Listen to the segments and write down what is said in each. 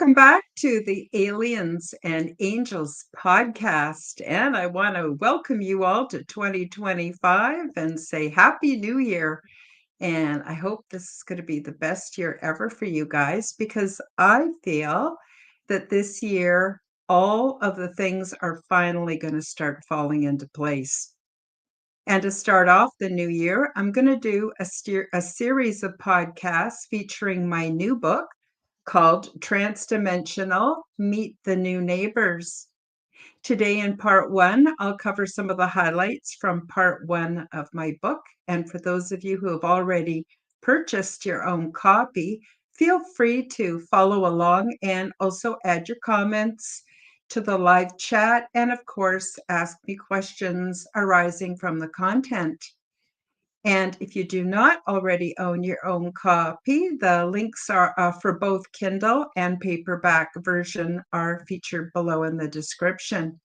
Welcome back to the Aliens and Angels podcast. And I want to welcome you all to 2025 and say Happy New Year. And I hope this is going to be the best year ever for you guys because I feel that this year, all of the things are finally going to start falling into place. And to start off the new year, I'm going to do a series of podcasts featuring my new book called Transdimensional Meet the New Neighbors. Today, in part one, I'll cover some of the highlights from part one of my book. And for those of you who have already purchased your own copy, feel free to follow along and also add your comments to the live chat. And of course, ask me questions arising from the content. And if you do not already own your own copy, the links are for both Kindle and paperback version are featured below in the description.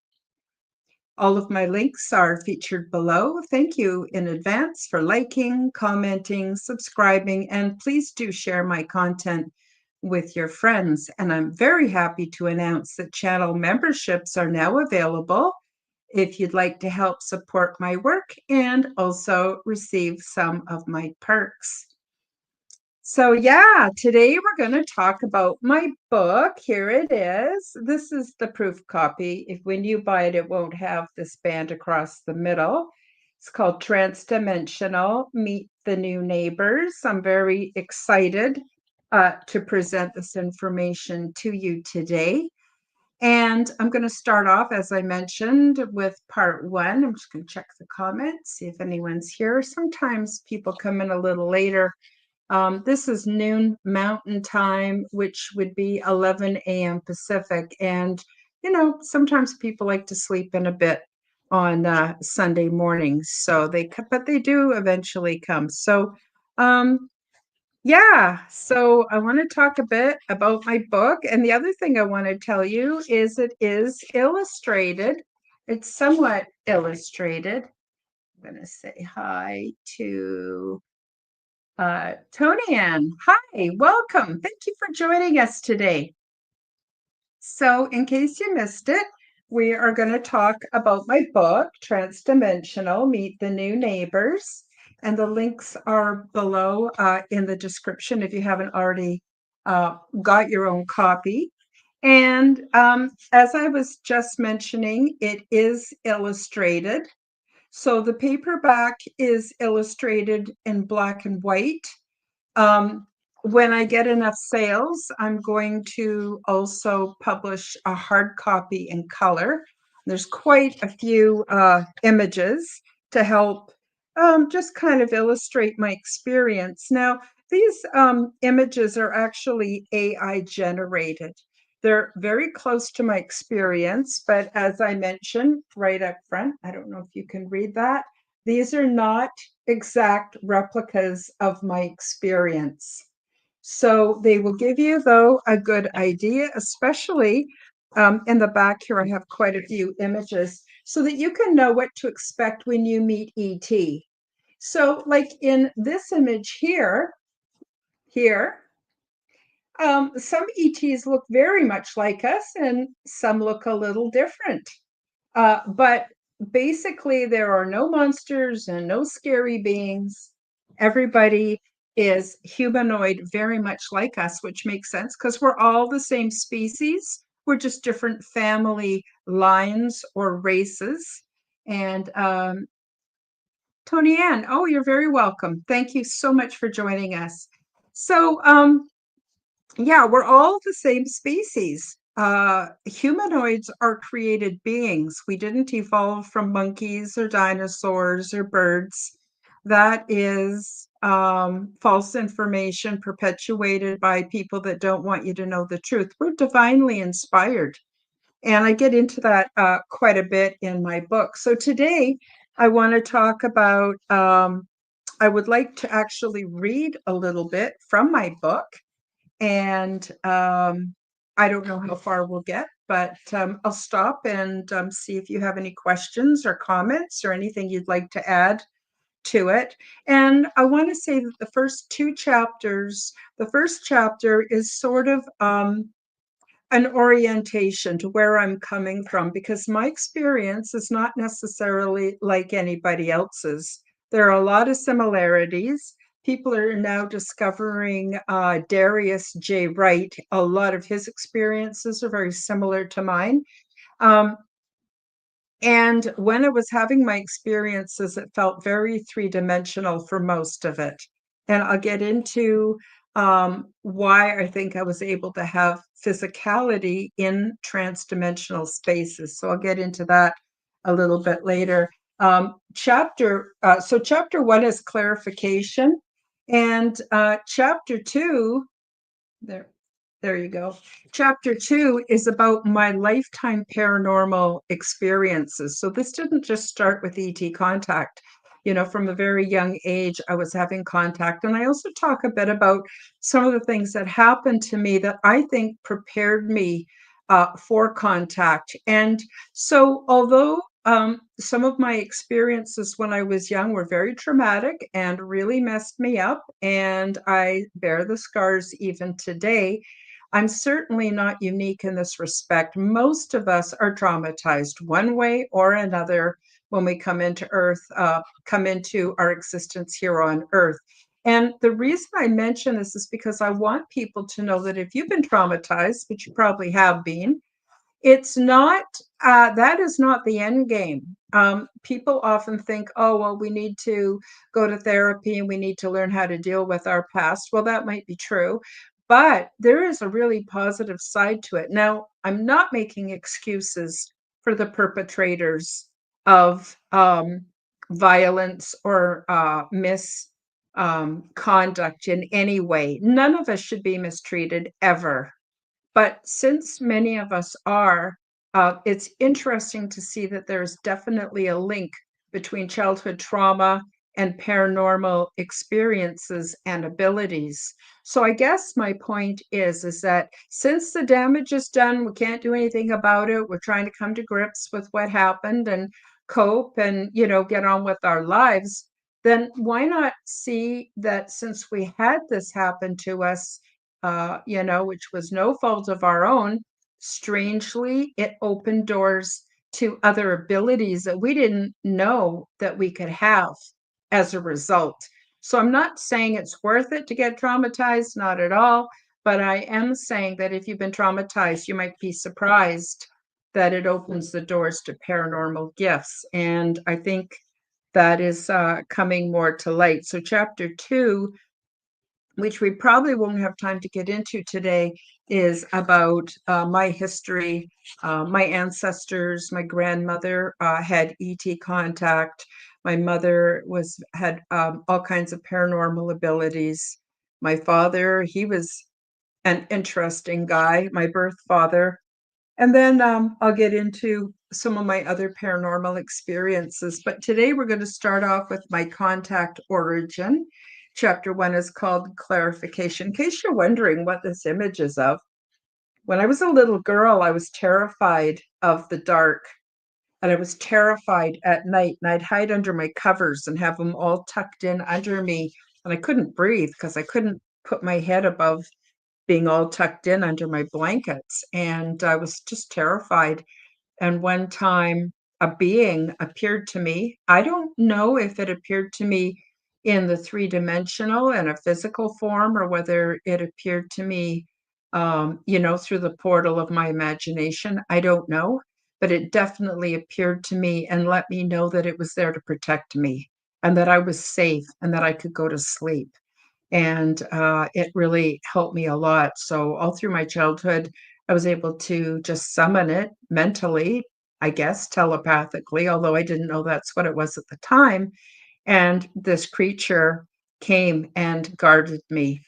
All of my links are featured below. Thank you in advance for liking, commenting, subscribing, and please do share my content with your friends. And I'm very happy to announce that channel memberships are now available if you'd like to help support my work and also receive some of my perks. So today we're going to talk about my book. Here it is. This is the proof copy. If when you buy it, it won't have this band across the middle. It's called Transdimensional Meet the New Neighbors. I'm very excited to present this information to you today. And I'm going to start off, as I mentioned, with part one. I'm just going to check the comments, see if anyone's here. Sometimes people come in a little later. This is noon Mountain Time, which would be 11 a.m. Pacific. And, sometimes people like to sleep in a bit on Sunday mornings. But they do eventually come. So I want to talk a bit about my book. And the other thing I want to tell you is it is illustrated. It's somewhat illustrated. I'm going to say hi to Tony Ann. Hi, welcome. Thank you for joining us today. So in case you missed it, we are going to talk about my book, Transdimensional Meet the New Neighbors. And the links are below in the description if you haven't already got your own copy. And as I was just mentioning, it is illustrated. So the paperback is illustrated in black and white. When I get enough sales, I'm going to also publish a hard copy in color. There's quite a few images to help just kind of illustrate my experience. Now, these images are actually AI generated. They're very close to my experience, but as I mentioned right up front, I don't know if you can read that. These are not exact replicas of my experience. So they will give you, though, a good idea, especially in the back here. I have quite a few images so that you can know what to expect when you meet ET. So like in this image here, some ETs look very much like us and some look a little different. But basically, there are no monsters and no scary beings. Everybody is humanoid, very much like us, which makes sense because we're all the same species. We're just different family lines or races. And Tony Ann, oh, you're very welcome. Thank you so much for joining us. So, we're all the same species. Humanoids are created beings. We didn't evolve from monkeys or dinosaurs or birds. That is false information perpetuated by people that don't want you to know the truth. We're divinely inspired. And I get into that quite a bit in my book. So today I want to talk about, I would like to actually read a little bit from my book. And I don't know how far we'll get, but I'll stop and see if you have any questions or comments or anything you'd like to add to it. And I want to say that the first two chapters, the first chapter is sort of an orientation to where I'm coming from, because my experience is not necessarily like anybody else's. There are a lot of similarities. People are now discovering Darius J. Wright. A lot of his experiences are very similar to mine. Um, and when I was having my experiences, it felt very three-dimensional for most of it. And I'll get into why I think I was able to have physicality in trans-dimensional spaces. So I'll get into that a little bit later. So chapter one is clarification, and chapter two, there, there you go. Chapter two is about my lifetime paranormal experiences. So this didn't just start with ET contact. You know, from a very young age, I was having contact. And I also talk a bit about some of the things that happened to me that I think prepared me for contact. And so, although some of my experiences when I was young were very traumatic and really messed me up, and I bear the scars even today, I'm certainly not unique in this respect. Most of us are traumatized one way or another when we come into Earth, come into our existence here on Earth. And the reason I mention this is because I want people to know that if you've been traumatized, which you probably have been, it's not, that is not the end game. People often think, oh, well, we need to go to therapy and we need to learn how to deal with our past. Well, that might be true, but there is a really positive side to it. Now, I'm not making excuses for the perpetrators of violence or misconduct in any way. None of us should be mistreated ever. But since many of us are, it's interesting to see that there's definitely a link between childhood trauma and paranormal experiences and abilities. So I guess my point is that since the damage is done, we can't do anything about it. We're trying to come to grips with what happened and cope and, you know, get on with our lives. Then why not see that since we had this happen to us, you know, which was no fault of our own, strangely, it opened doors to other abilities that we didn't know that we could have as a result. So I'm not saying it's worth it to get traumatized, not at all. But I am saying that if you've been traumatized, you might be surprised that it opens the doors to paranormal gifts. And I think that is coming more to light. So, chapter two, which we probably won't have time to get into today, is about my history. My ancestors, my grandmother had ET contact. My mother had all kinds of paranormal abilities. My father, he was an interesting guy, my birth father. And then I'll get into some of my other paranormal experiences. But today we're going to start off with my contact origin. Chapter one is called Clarification. In case you're wondering what this image is of, when I was a little girl, I was terrified of the dark, and I was terrified at night, and I'd hide under my covers and have them all tucked in under me. And I couldn't breathe because I couldn't put my head above being all tucked in under my blankets. And I was just terrified. And one time a being appeared to me. I don't know if it appeared to me in the three-dimensional and a physical form, or whether it appeared to me, you know, through the portal of my imagination. I don't know, but it definitely appeared to me and let me know that it was there to protect me and that I was safe and that I could go to sleep. And it really helped me a lot. So all through my childhood, I was able to just summon it mentally, I guess, telepathically, although I didn't know that's what it was at the time. And this creature came and guarded me.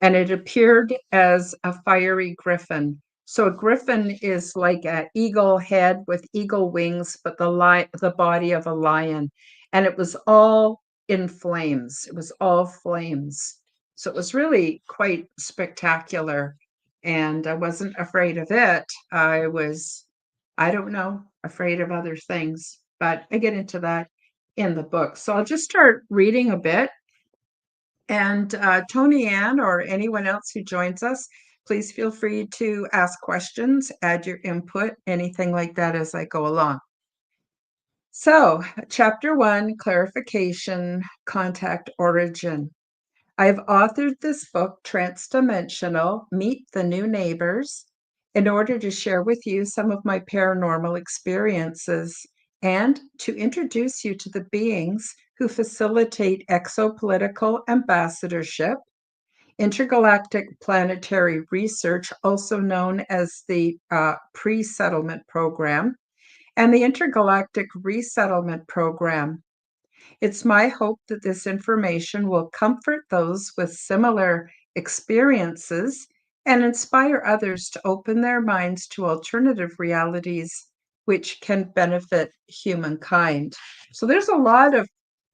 And it appeared as a fiery griffin. So a griffin is like an eagle head with eagle wings, but the body of a lion. And it was all in flames. It was all flames. So it was really quite spectacular. And I wasn't afraid of it. I was, I don't know, afraid of other things. But I get into that in the book. So I'll just start reading a bit. And Tony Ann or anyone else who joins us, Please feel free to ask questions, add your input, anything like that as I go along. So, Chapter 1, Clarification, Contact Origin. I've authored this book, Transdimensional, Meet the New Neighbors, in order to share with you some of my paranormal experiences and to introduce you to the beings who facilitate exopolitical ambassadorship, intergalactic planetary research, also known as the pre-settlement program, and the intergalactic resettlement program. It's my hope that this information will comfort those with similar experiences and inspire others to open their minds to alternative realities which can benefit humankind. So there's a lot of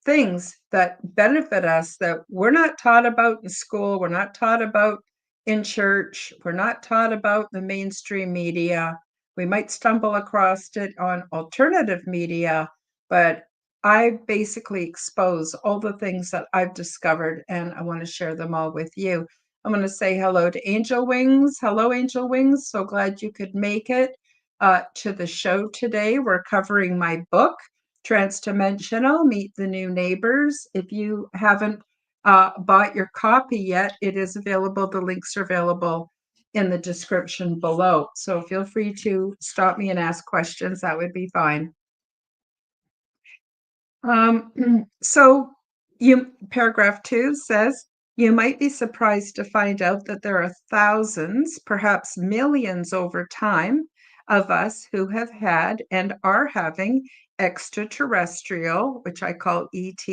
things that benefit us that we're not taught about in school, we're not taught about in church, we're not taught about the mainstream media. We might stumble across it on alternative media, but I basically expose all the things that I've discovered, and I want to share them all with you. I'm going to say hello to Angel Wings. Hello, Angel Wings. So glad you could make it to the show today. We're covering my book, Transdimensional, Meet the New Neighbors. If you haven't bought your copy yet, it is available. The links are available in the description below. So feel free to stop me and ask questions. That would be fine. So paragraph 2 says, you might be surprised to find out that there are thousands, perhaps millions over time, of us who have had and are having extraterrestrial, which I call ET,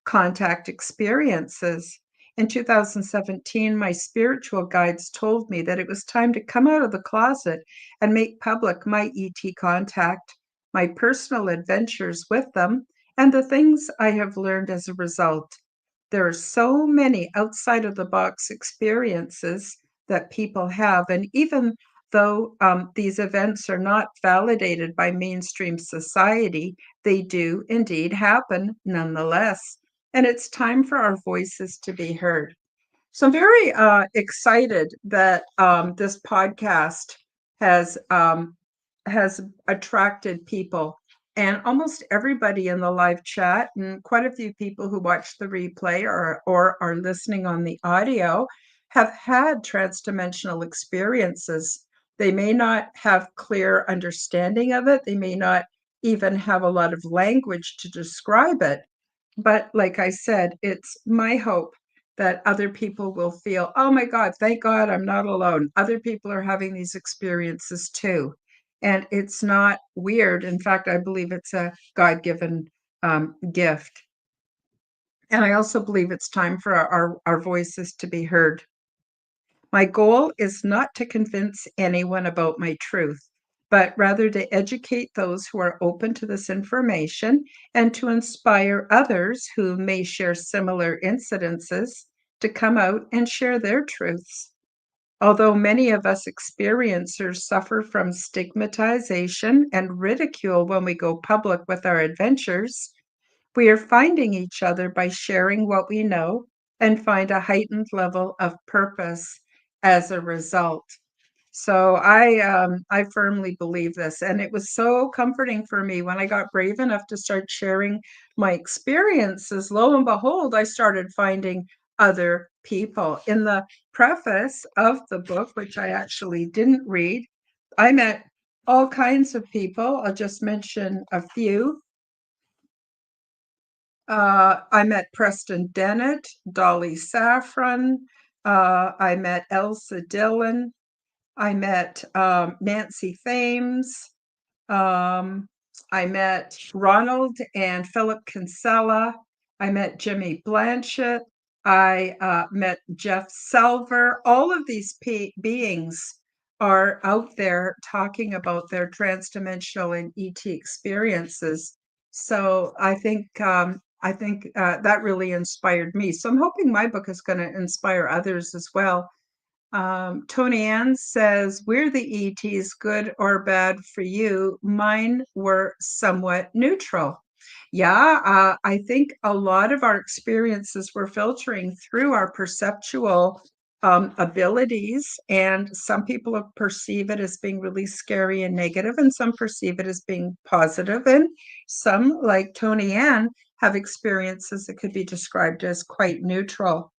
contact experiences. In 2017, my spiritual guides told me that it was time to come out of the closet and make public my ET contact, my personal adventures with them, and the things I have learned as a result. There are so many outside of the box experiences that people have. And even though these events are not validated by mainstream society, they do indeed happen nonetheless. And it's time for our voices to be heard. So I'm very excited that this podcast has has attracted people, and almost everybody in the live chat, and quite a few people who watch the replay or are listening on the audio, have had transdimensional experiences. They may not have clear understanding of it. They may not even have a lot of language to describe it. But like I said, it's my hope that other people will feel, oh my God, thank God I'm not alone. Other people are having these experiences too. And it's not weird. In fact, I believe it's a God-given gift. And I also believe it's time for our voices to be heard. My goal is not to convince anyone about my truth, but rather to educate those who are open to this information and to inspire others who may share similar incidences to come out and share their truths. Although many of us experiencers suffer from stigmatization and ridicule when we go public with our adventures, we are finding each other by sharing what we know and find a heightened level of purpose as a result. So I firmly believe this, and it was so comforting for me when I got brave enough to start sharing my experiences. Lo and behold, I started finding other people. In the preface of the book, which I actually didn't read, I met all kinds of people. I'll just mention a few. I met Preston Dennett, Dolly Saffron. I met Elsa Dillon. I met Nancy Thames. Um, I met Ronald and Philip Kinsella. I met Jimmy Blanchett. I met Jeff Selver. All of these beings are out there talking about their transdimensional and ET experiences. So I think that really inspired me. So I'm hoping my book is going to inspire others as well. Tony Ann says, we're the ETs, good or bad for you. Mine were somewhat neutral. Yeah, I think a lot of our experiences were filtering through our perceptual abilities, and some people perceive it as being really scary and negative, and some perceive it as being positive, and some, like Tony Ann, have experiences that could be described as quite neutral.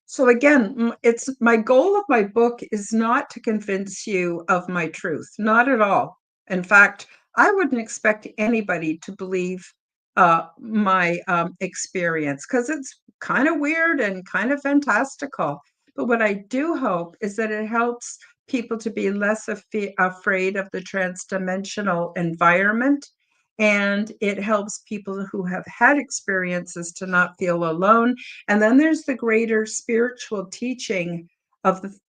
So again, it's my goal of my book is not to convince you of my truth, not at all. In fact, I wouldn't expect anybody to believe my experience because it's kind of weird and kind of fantastical. But what I do hope is that it helps people to be less afraid of the transdimensional environment. And it helps people who have had experiences to not feel alone. And then there's the greater spiritual teaching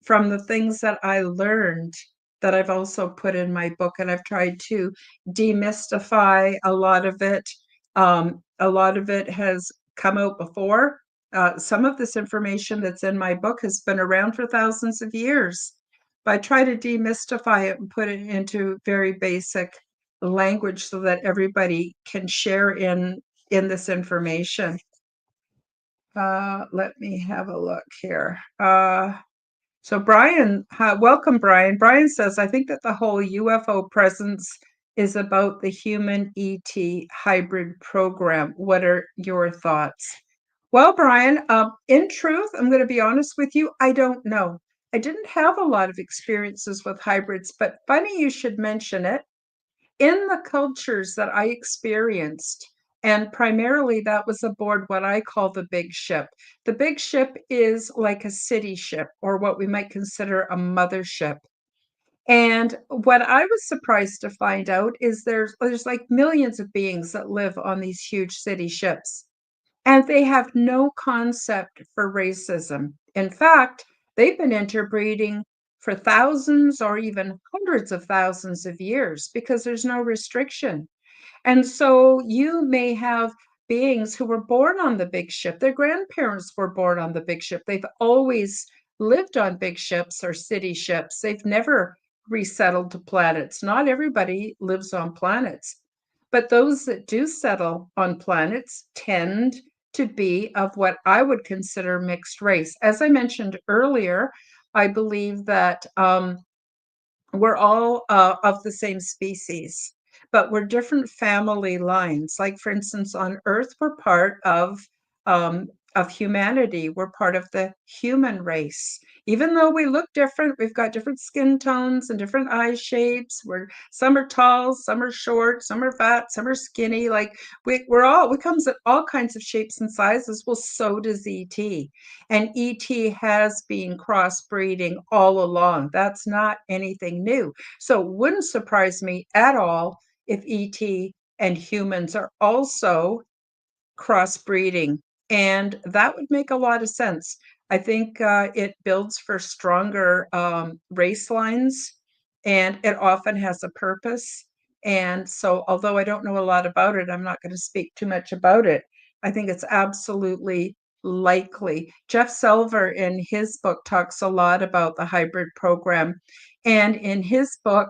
from the things that I learned that I've also put in my book, and I've tried to demystify a lot of it. A lot of it has come out before. Some of this information that's in my book has been around for thousands of years. But I try to demystify it and put it into very basic language so that everybody can share in this information. Let me have a look here. So Brian, welcome, Brian. Brian says, I think that the whole UFO presence is about the human ET hybrid program. What are your thoughts? Well, Brian, in truth, I'm going to be honest with you, I don't know. I didn't have a lot of experiences with hybrids, but funny you should mention it. In the cultures that I experienced, and primarily that was aboard what I call the big ship. The big ship is like a city ship, or what we might consider a mothership. And what I was surprised to find out is there's like millions of beings that live on these huge city ships, and they have no concept for racism. In fact, they've been interbreeding for thousands or even hundreds of thousands of years because there's no restriction. And so you may have beings who were born on the big ship. Their grandparents were born on the big ship. They've always lived on big ships or city ships. They've never resettled to planets. Not everybody lives on planets. But those that do settle on planets tend to be of what I would consider mixed race. As I mentioned earlier, I believe that we're all of the same species, but we're different family lines. Like, for instance, on Earth, we're part um, of humanity. We're part of the human race. Even though we look different, we've got different skin tones and different eye shapes. Some are tall, some are short, some are fat, some are skinny. Like we comes in all kinds of shapes and sizes. Well, so does ET. And ET has been crossbreeding all along. That's not anything new. So it wouldn't surprise me at all if ET and humans are also crossbreeding. And that would make a lot of sense. I think it builds for stronger race lines, and it often has a purpose. And so, although I don't know a lot about it, I'm not going to speak too much about it. I think it's absolutely likely. Jeff Silver, in his book, talks a lot about the hybrid program. And in his book,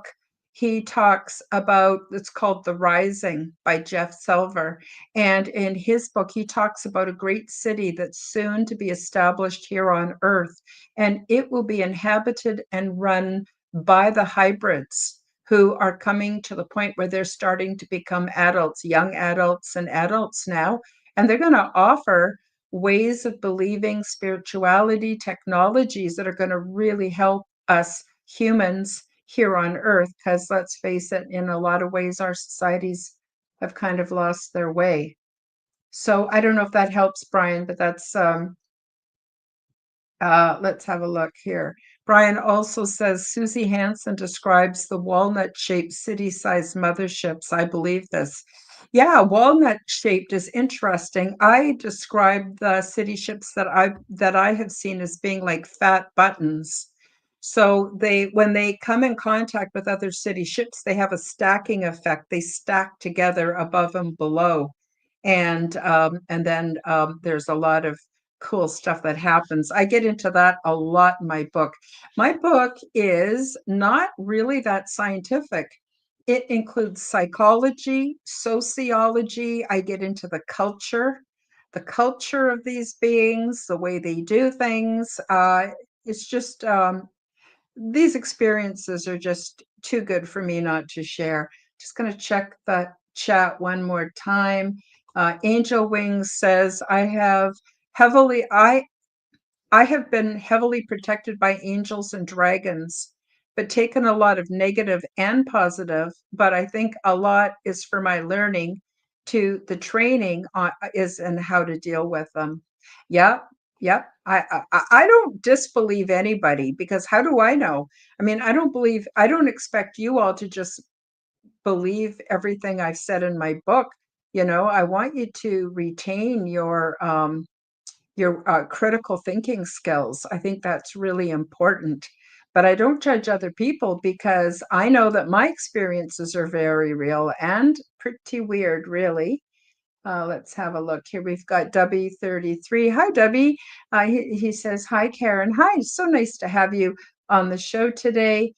he talks about, it's called The Rising by Jeff Silver. And in his book, he talks about a great city that's soon to be established here on Earth, and it will be inhabited and run by the hybrids who are coming to the point where they're starting to become adults, young adults, and adults now. And they're going to offer ways of believing, spirituality, technologies that are going to really help us humans here on Earth. Because let's face it, in a lot of ways, our societies have kind of lost their way. So I don't know if that helps, Brian, but that's let's have a look here. Brian also says Susie Hansen describes the walnut-shaped city-sized motherships. I believe this. Yeah, walnut-shaped is interesting. I describe the city ships that I have seen as being like fat buttons. So when they come in contact with other city ships, they have a stacking effect. They stack together above and below, and then there's a lot of cool stuff that happens. I get into that a lot in my book. My book is not really that scientific. It includes psychology, sociology. I get into the culture the culture of these beings, the way they do things. It's just these experiences are just too good for me not to share. Just going to check the chat one more time. Angel Wings says, heavily, I have been heavily protected by angels and dragons, but taken a lot of negative and positive. But I think a lot is for my learning to the training is and how to deal with them. Yep, yep. I don't disbelieve anybody because how do I know? I mean, I don't expect you all to just believe everything I've said in my book. I want you to retain your critical thinking skills. I think that's really important. But I don't judge other people because I know that my experiences are very real and pretty weird, really. Let's have a look here. We've got W33. Hi, W. He says, hi, Karen. Hi, so nice to have you on the show today.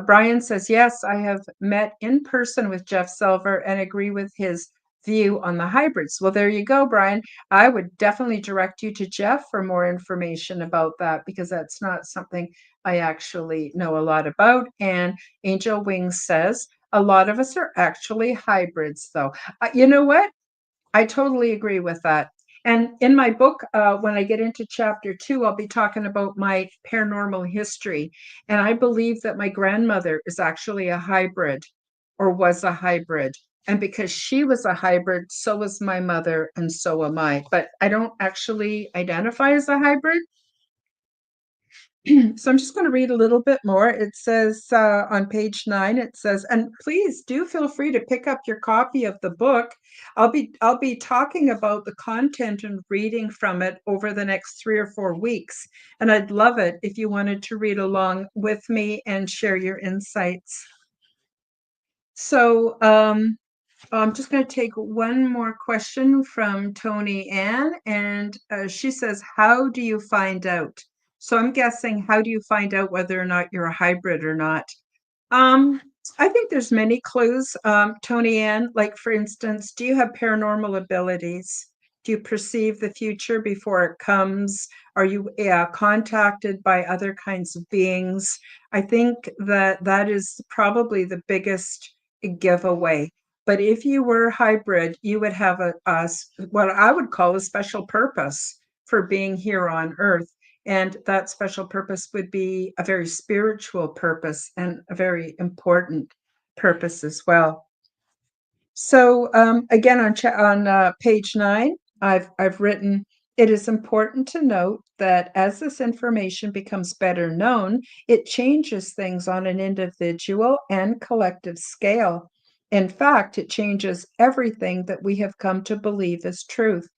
Brian says, yes, I have met in person with Jeff Silver and agree with his view on the hybrids. Well, there you go, Brian. I would definitely direct you to Jeff for more information about that because that's not something I actually know a lot about. And Angel Wings says, a lot of us are actually hybrids, though. You know what? I totally agree with that. And in my book, when I get into chapter 2, I'll be talking about my paranormal history. And I believe that my grandmother is actually a hybrid or was a hybrid. And because she was a hybrid, so was my mother, and so am I. But I don't actually identify as a hybrid. So I'm just going to read a little bit more. It says on page 9, it says, and please do feel free to pick up your copy of the book. I'll be talking about the content and reading from it over the next 3 or 4 weeks. And I'd love it if you wanted to read along with me and share your insights. So I'm just going to take one more question from Tony Ann, and she says, how do you find out? So I'm guessing, how do you find out whether or not you're a hybrid or not? Um, I think there's many clues, Tony Ann. Like, for instance, do you have paranormal abilities? Do you perceive the future before it comes? Are you contacted by other kinds of beings? I think that is probably the biggest giveaway. But if you were hybrid, you would have what I would call a special purpose for being here on Earth. And that special purpose would be a very spiritual purpose and a very important purpose as well. So again, on page 9, I've written, it is important to note that as this information becomes better known, it changes things on an individual and collective scale. In fact, it changes everything that we have come to believe as truth.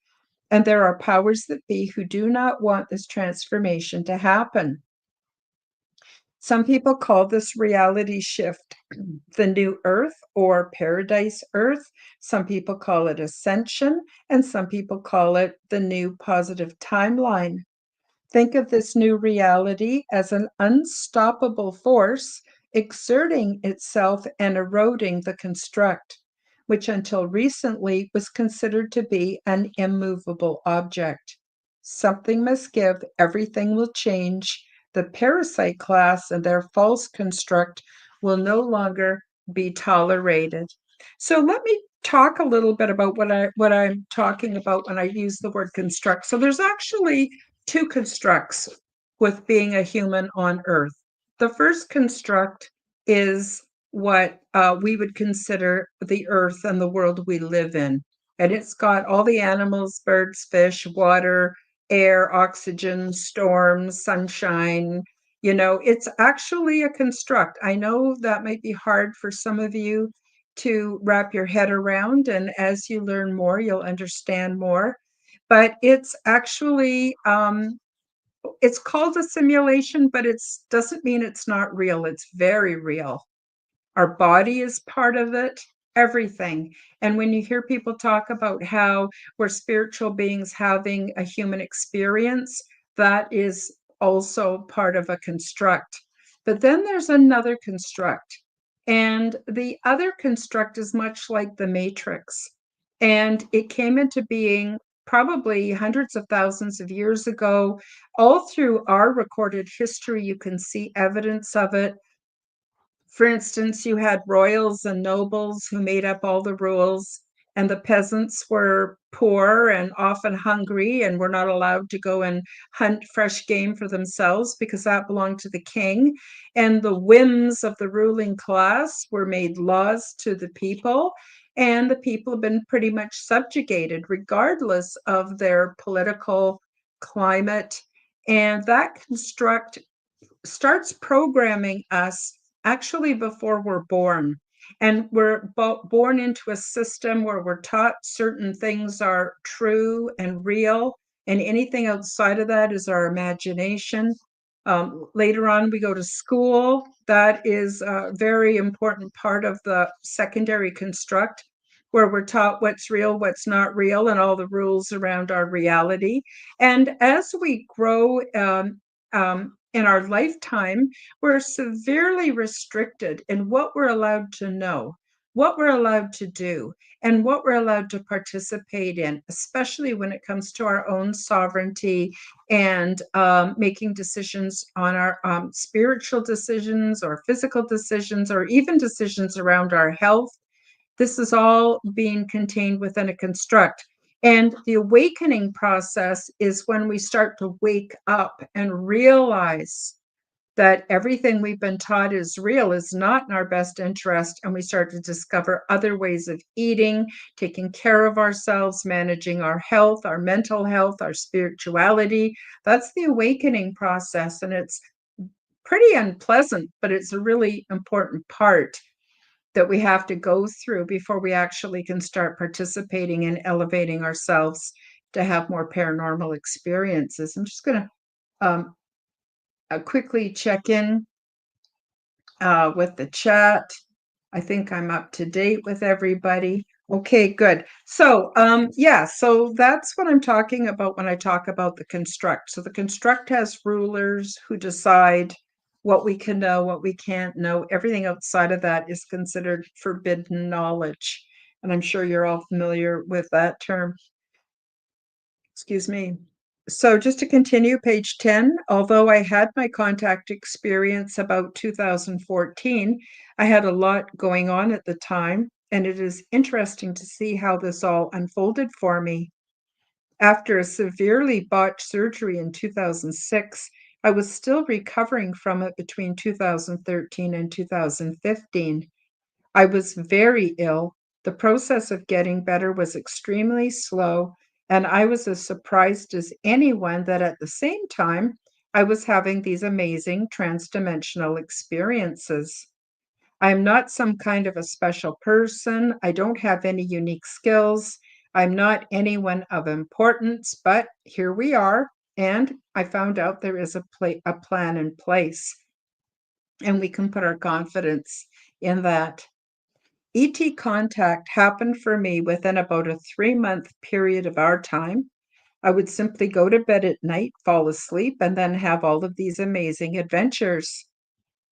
And there are powers that be who do not want this transformation to happen. Some people call this reality shift the new earth or paradise earth. Some people call it ascension, and some people call it the new positive timeline. Think of this new reality as an unstoppable force exerting itself and eroding the construct, which until recently was considered to be an immovable object. Something must give, everything will change. The parasite class and their false construct will no longer be tolerated. So let me talk a little bit about what I'm talking about when I use the word construct. So there's actually 2 constructs with being a human on Earth. The first construct is what we would consider the Earth and the world we live in. And it's got all the animals, birds, fish, water, air, oxygen, storms, sunshine. It's actually a construct. I know that might be hard for some of you to wrap your head around, and as you learn more, you'll understand more. But it's actually, it's called a simulation, but it doesn't mean it's not real. It's very real. Our body is part of it, everything. And when you hear people talk about how we're spiritual beings having a human experience, that is also part of a construct. But then there's another construct. And the other construct is much like the Matrix. And it came into being probably hundreds of thousands of years ago. All through our recorded history, you can see evidence of it. For instance, you had royals and nobles who made up all the rules, and the peasants were poor and often hungry and were not allowed to go and hunt fresh game for themselves because that belonged to the king. And the whims of the ruling class were made laws to the people, and the people have been pretty much subjugated regardless of their political climate. And that construct starts programming us actually before we're born. And we're born into a system where we're taught certain things are true and real, and anything outside of that is our imagination. Later on, we go to school. That is a very important part of the secondary construct, where we're taught what's real, what's not real, and all the rules around our reality. And as we grow in our lifetime, we're severely restricted in what we're allowed to know, what we're allowed to do, and what we're allowed to participate in, especially when it comes to our own sovereignty and making decisions on our spiritual decisions or physical decisions or even decisions around our health. This is all being contained within a construct. And the awakening process is when we start to wake up and realize that everything we've been taught is real, is not in our best interest, and we start to discover other ways of eating, taking care of ourselves, managing our health, our mental health, our spirituality. That's the awakening process, and it's pretty unpleasant, but it's a really important part that we have to go through before we actually can start participating in elevating ourselves to have more paranormal experiences. I'm just going to quickly check in with the chat. I think I'm up to date with everybody. Okay, good. So, yeah, so that's what I'm talking about when I talk about the construct. So the construct has rulers who decide what we can know, what we can't know. Everything outside of that is considered forbidden knowledge. And I'm sure you're all familiar with that term. Excuse me. So just to continue, page 10, although I had my contact experience about 2014, I had a lot going on at the time, and it is interesting to see how this all unfolded for me. After a severely botched surgery in 2006, I was still recovering from it between 2013 and 2015. I was very ill. The process of getting better was extremely slow, and I was as surprised as anyone that at the same time, I was having these amazing transdimensional experiences. I'm not some kind of a special person. I don't have any unique skills. I'm not anyone of importance, but here we are. And I found out there is a plan in place, and we can put our confidence in that. ET contact happened for me within about a 3-month period of our time. I would simply go to bed at night, fall asleep, and then have all of these amazing adventures.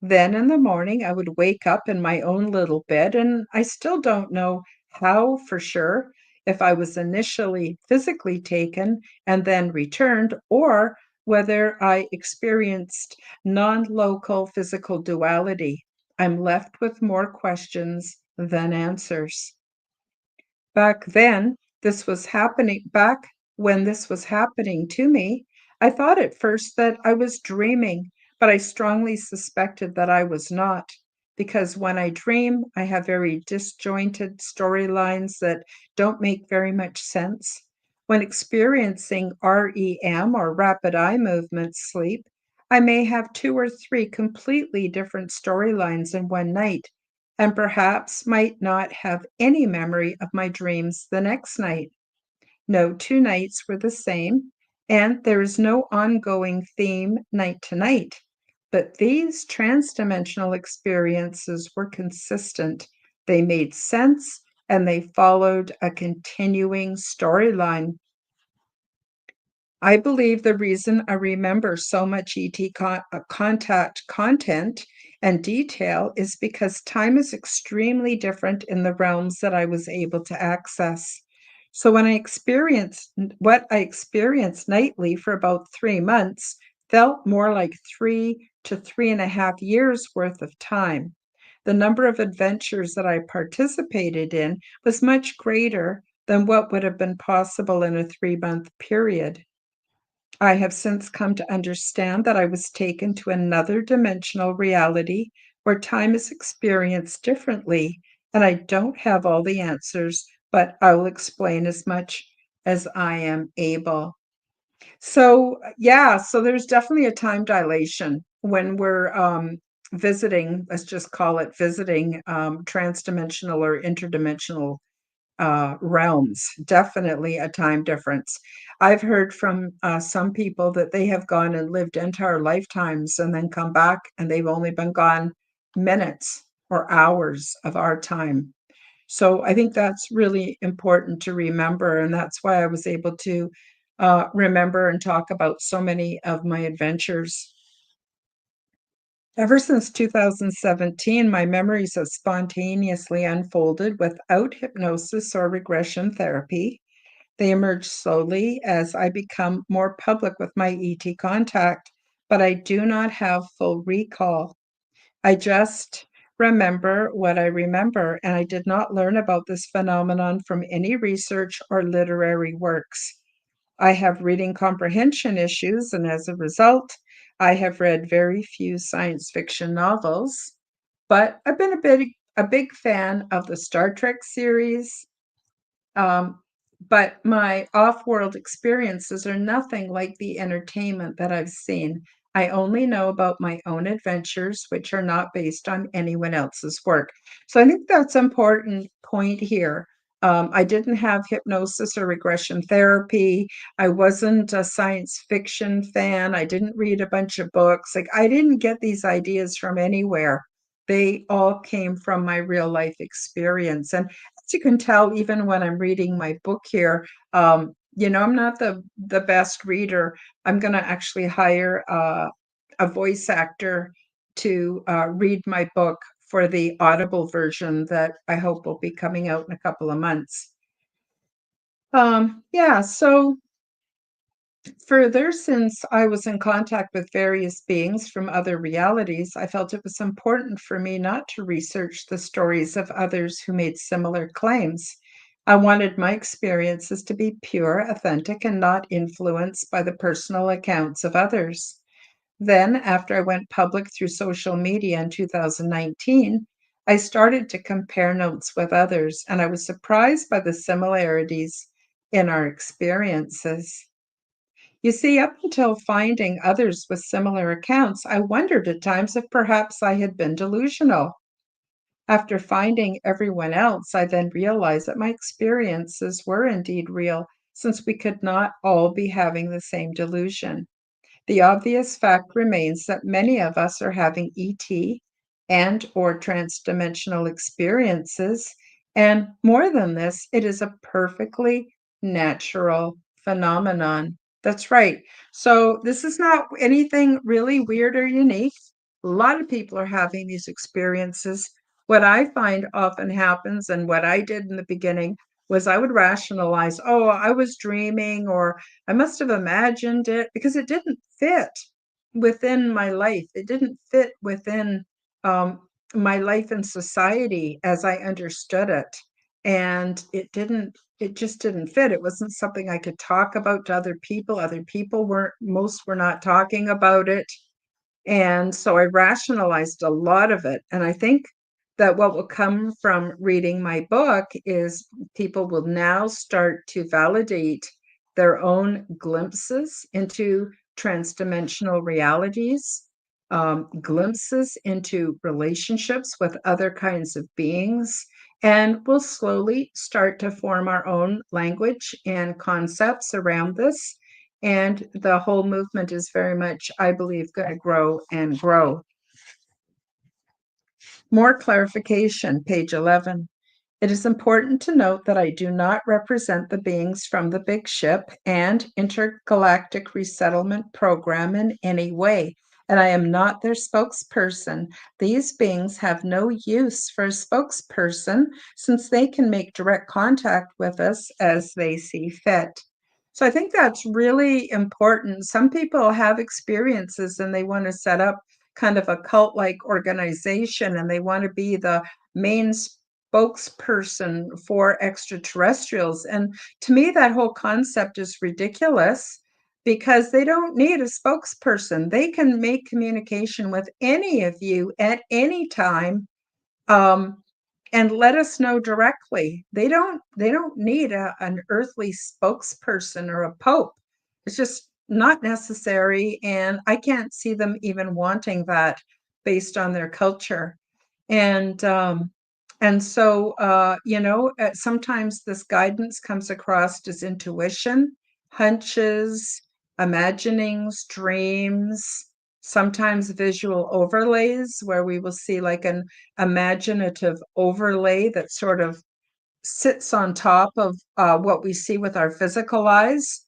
Then in the morning, I would wake up in my own little bed, and I still don't know how for sure, if I was initially physically taken and then returned, or whether I experienced non-local physical duality. I'm left with more questions than answers. Back then, back when this was happening to me, I thought at first that I was dreaming, but I strongly suspected that I was not, because when I dream, I have very disjointed storylines that don't make very much sense. When experiencing REM or rapid eye movement sleep, I may have 2 or 3 completely different storylines in one night, and perhaps might not have any memory of my dreams the next night. No 2 nights were the same, and there is no ongoing theme night to night. But these transdimensional experiences were consistent. They made sense, and they followed a continuing storyline. I believe the reason I remember so much ET contact content and detail is because time is extremely different in the realms that I was able to access. So what I experienced nightly for about 3 months felt more like 3 to 3.5 years worth of time. The number of adventures that I participated in was much greater than what would have been possible in a 3-month period. I have since come to understand that I was taken to another dimensional reality where time is experienced differently, and I don't have all the answers, but I will explain as much as I am able. So, yeah, so there's definitely a time dilation when we're visiting, let's just call it visiting transdimensional or interdimensional realms, definitely a time difference. I've heard from some people that they have gone and lived entire lifetimes and then come back and they've only been gone minutes or hours of our time. So I think that's really important to remember. And that's why I was able to remember and talk about so many of my adventures. Ever since 2017, my memories have spontaneously unfolded without hypnosis or regression therapy. They emerge slowly as I become more public with my ET contact, but I do not have full recall. I just remember what I remember, and I did not learn about this phenomenon from any research or literary works. I have reading comprehension issues, and as a result, I have read very few science fiction novels, but I've been a big fan of the Star Trek series, um, but my off-world experiences are nothing like the entertainment that I've seen. I only know about my own adventures, which are not based on anyone else's work. So I think that's an important point here. I didn't have hypnosis or regression therapy. I wasn't a science fiction fan. I didn't read a bunch of books. Like, I didn't get these ideas from anywhere. They all came from my real life experience. And as you can tell, even when I'm reading my book here, I'm not the best reader. I'm going to actually hire a voice actor to read my book for the Audible version that I hope will be coming out in a couple of months. Yeah, so further, since I was in contact with various beings from other realities, I felt it was important for me not to research the stories of others who made similar claims. I wanted my experiences to be pure, authentic, and not influenced by the personal accounts of others. Then, after I went public through social media in 2019, I started to compare notes with others, and I was surprised by the similarities in our experiences. You see, up until finding others with similar accounts, I wondered at times if perhaps I had been delusional. After finding everyone else, I then realized that my experiences were indeed real, since we could not all be having the same delusion. The obvious fact remains that many of us are having ET and or transdimensional experiences, and more than this, it is a perfectly natural phenomenon. That's right. So this is not anything really weird or unique. A lot of people are having these experiences. What I find often happens, and what I did in the beginning, was I would rationalize, oh, I was dreaming, or I must have imagined it, because it didn't fit within my life. It didn't fit within um, my life in society as I understood it. And it just didn't fit. It wasn't something I could talk about to other people. Other people most were not talking about it. And so I rationalized a lot of it. And I think that what will come from reading my book is people will now start to validate their own glimpses into transdimensional realities, glimpses into relationships with other kinds of beings. And we'll slowly start to form our own language and concepts around this, and the whole movement is very much, I believe, going to grow and grow. More clarification, page 11. It is important to note that I do not represent the beings from the big ship and intergalactic resettlement program in any way. and I am not their spokesperson. These beings have no use for a spokesperson since they can make direct contact with us as they see fit. So I think that's really important. Some people have experiences and they want to set up kind of a cult-like organization and they want to be the main spokesperson for extraterrestrials. And to me, that whole concept is ridiculous because they don't need a spokesperson. They can make communication with any of you at any time, um, and let us know directly. They don't need an earthly spokesperson or a pope. It's just not necessary, and I can't see them even wanting that based on their culture. And sometimes this guidance comes across as intuition, hunches, imaginings, dreams, sometimes visual overlays where we will see like an imaginative overlay that sort of sits on top of what we see with our physical eyes.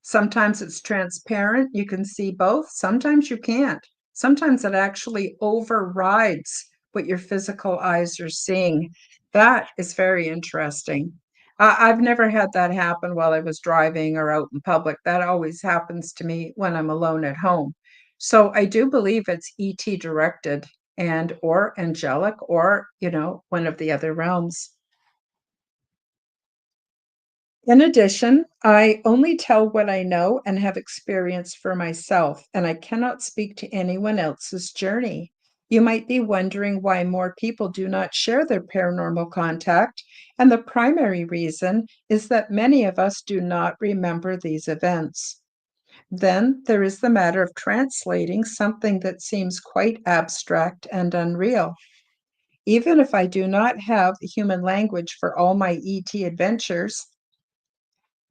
Sometimes it's transparent, you can see both. Sometimes you can't. Sometimes it actually overrides what your physical eyes are seeing. That is very interesting. I've never had that happen while I was driving or out in public. That always happens to me when I'm alone at home. So I do believe it's ET directed and or angelic or, one of the other realms. In addition, I only tell what I know and have experienced for myself, and I cannot speak to anyone else's journey. You might be wondering why more people do not share their paranormal contact, and the primary reason is that many of us do not remember these events. Then there is the matter of translating something that seems quite abstract and unreal. Even if I do not have the human language for all my ET adventures,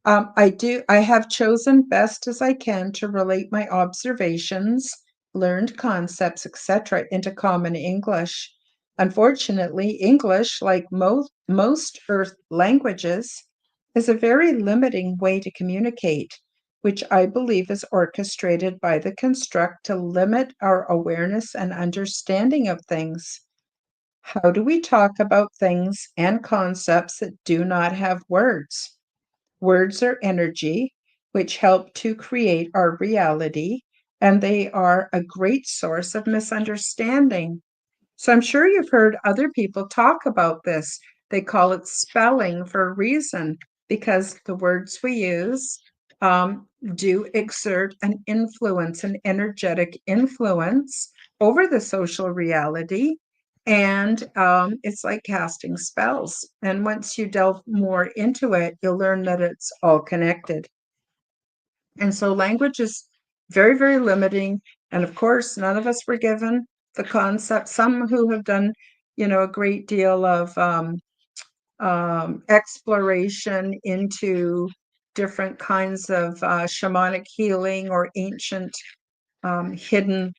I have chosen best as I can to relate my observations, learned concepts, etc., into common English. Unfortunately, English, like most Earth languages, is a very limiting way to communicate, which I believe is orchestrated by the construct to limit our awareness and understanding of things. How do we talk about things and concepts that do not have words? Words are energy, which help to create our reality, and they are a great source of misunderstanding. So I'm sure you've heard other people talk about this. They call it spelling for a reason, because the words we use do exert an influence, an energetic influence over the social reality. And it's like casting spells. And once you delve more into it, you'll learn that it's all connected. And so language is very, very limiting. And of course, none of us were given the concept. Some who have done, a great deal of exploration into different kinds of shamanic healing or ancient hidden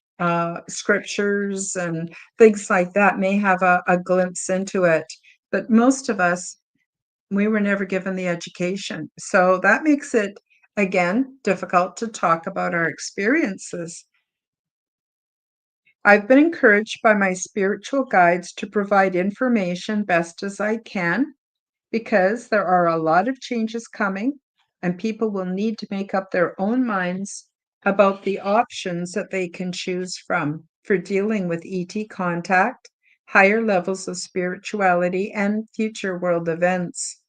scriptures and things like that may have a glimpse into it. But most of us, we were never given the education. So that makes it, again, difficult to talk about our experiences. I've been encouraged by my spiritual guides to provide information best as I can because there are a lot of changes coming and people will need to make up their own minds about the options that they can choose from for dealing with ET contact, higher levels of spirituality, and future world events.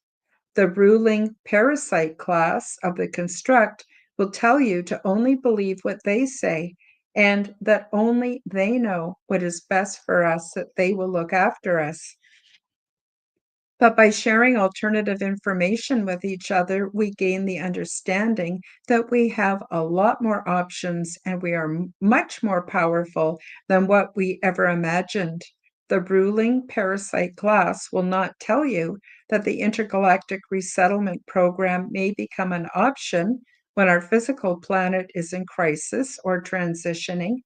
The ruling parasite class of the construct will tell you to only believe what they say and that only they know what is best for us, that they will look after us. But by sharing alternative information with each other, we gain the understanding that we have a lot more options and we are much more powerful than what we ever imagined. The ruling parasite class will not tell you that the intergalactic resettlement program may become an option when our physical planet is in crisis or transitioning,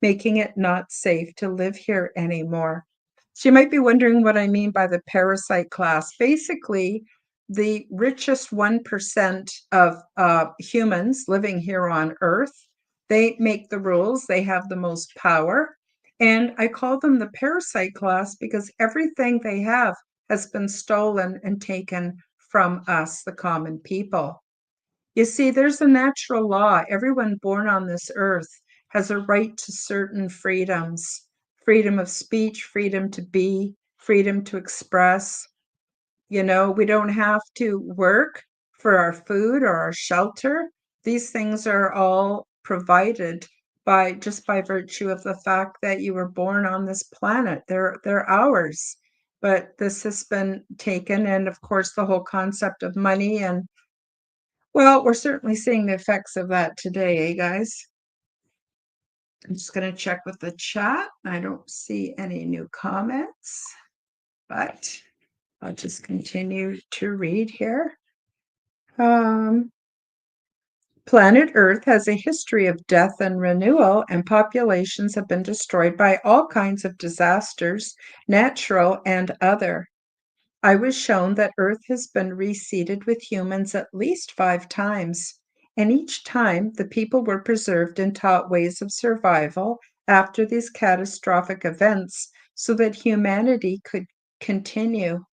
making it not safe to live here anymore. So you might be wondering what I mean by the parasite class. Basically, the richest 1% of humans living here on Earth They make the rules, they have the most power. And I call them the parasite class because everything they have has been stolen and taken from us, the common people. You see, there's a natural law. Everyone born on this earth has a right to certain freedoms: freedom of speech, freedom to be, freedom to express. We don't have to work for our food or our shelter. These things are all provided by virtue of the fact that you were born on this planet. They're ours. But this has been taken, and of course, the whole concept of money, and well, we're certainly seeing the effects of that today, guys? I'm just going to check with the chat. I don't see any new comments, but I'll just continue to read here. Planet Earth has a history of death and renewal, and populations have been destroyed by all kinds of disasters, natural and other. I was shown that Earth has been reseeded with humans at least 5 times, and each time the people were preserved and taught ways of survival after these catastrophic events so that humanity could continue.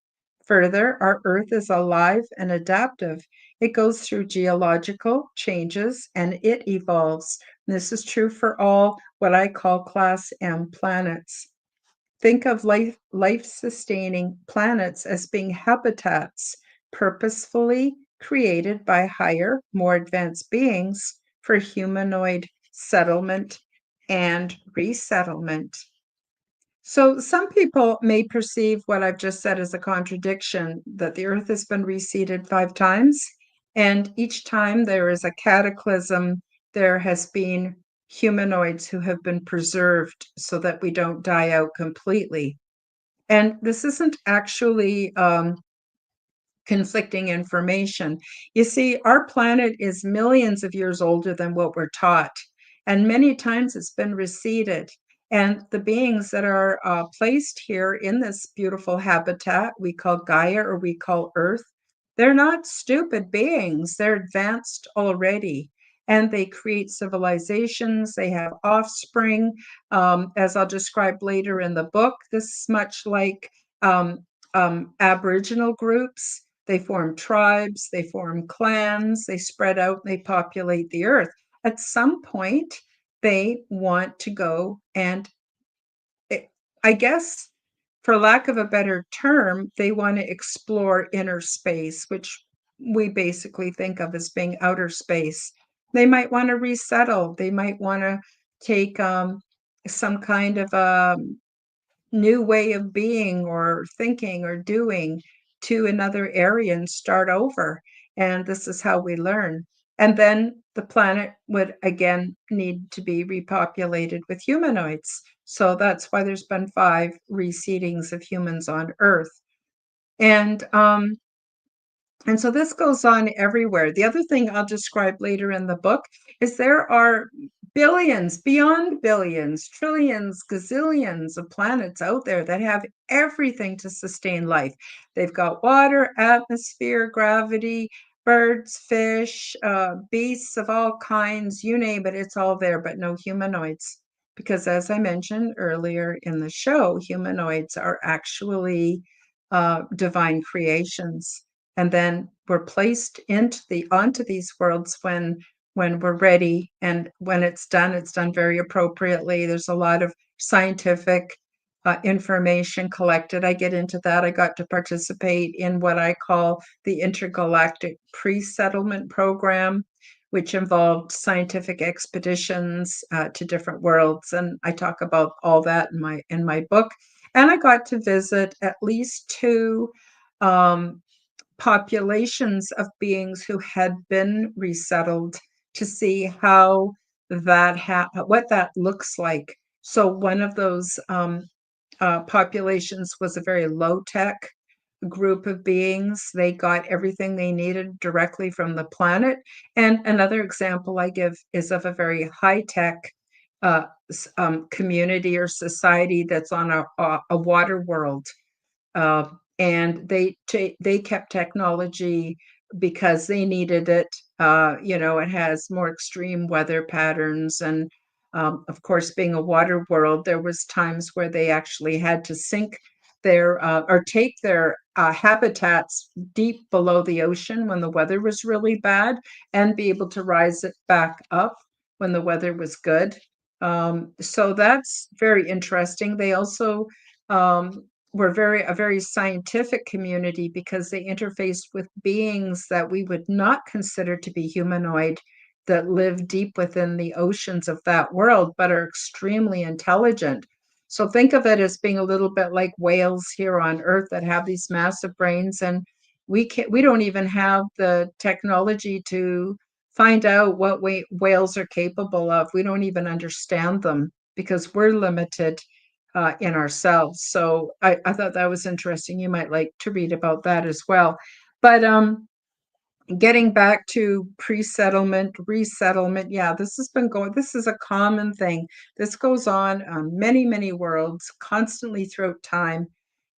Further, our Earth is alive and adaptive. It goes through geological changes and it evolves. This is true for all what I call Class M planets. Think of life-sustaining planets as being habitats purposefully created by higher, more advanced beings for humanoid settlement and resettlement. So some people may perceive what I've just said as a contradiction, that the Earth has been reseeded 5 times, and each time there is a cataclysm, there has been humanoids who have been preserved so that we don't die out completely. And this isn't actually conflicting information. You see, our planet is millions of years older than what we're taught, and many times it's been reseeded. And the beings that are placed here in this beautiful habitat we call Gaia or we call Earth, they're not stupid beings. They're advanced already. And they create civilizations, they have offspring. As I'll describe later in the book, this is much like Aboriginal groups. They form tribes, they form clans, they spread out, they populate the earth. At some point, they want to go and, I guess, for lack of a better term, they want to explore inner space, which we basically think of as being outer space. They might want to resettle. They might want to take some kind of new way of being or thinking or doing to another area and start over. And this is how we learn. And then the planet would again need to be repopulated with humanoids. So that's why there's been 5 reseedings of humans on Earth. And so this goes on everywhere. The other thing I'll describe later in the book is there are billions, beyond billions, trillions, gazillions of planets out there that have everything to sustain life. They've got water, atmosphere, gravity, birds, fish, beasts of all kinds, you name it, it's all there, but no humanoids. Because as I mentioned earlier in the show, humanoids are actually divine creations, and then we're placed onto these worlds when we're ready, and when it's done very appropriately. There's a lot of scientific information collected. I get into that. I got to participate in what I call the intergalactic pre-settlement program, which involved scientific expeditions to different worlds, and I talk about all that in my book. And I got to visit at least 2 populations of beings who had been resettled to see how what that looks like. So one of those populations was a very low-tech group of beings. They got everything they needed directly from the planet. And another example I give is of a very high-tech community or society that's on a water world. And they kept technology because they needed it It has more extreme weather patterns. And of course, being a water world, there was times where they actually had to sink their or take their habitats deep below the ocean when the weather was really bad and be able to rise it back up when the weather was good. So that's very interesting. They also were a very scientific community because they interfaced with beings that we would not consider to be humanoid, that live deep within the oceans of that world, but are extremely intelligent. So think of it as being a little bit like whales here on Earth that have these massive brains, and we don't even have the technology to find out what whales are capable of. We don't even understand them because we're limited in ourselves. So I thought that was interesting. You might like to read about that as well. But getting back to pre-settlement, resettlement, yeah, this is a common thing. This goes on many, many worlds, constantly throughout time.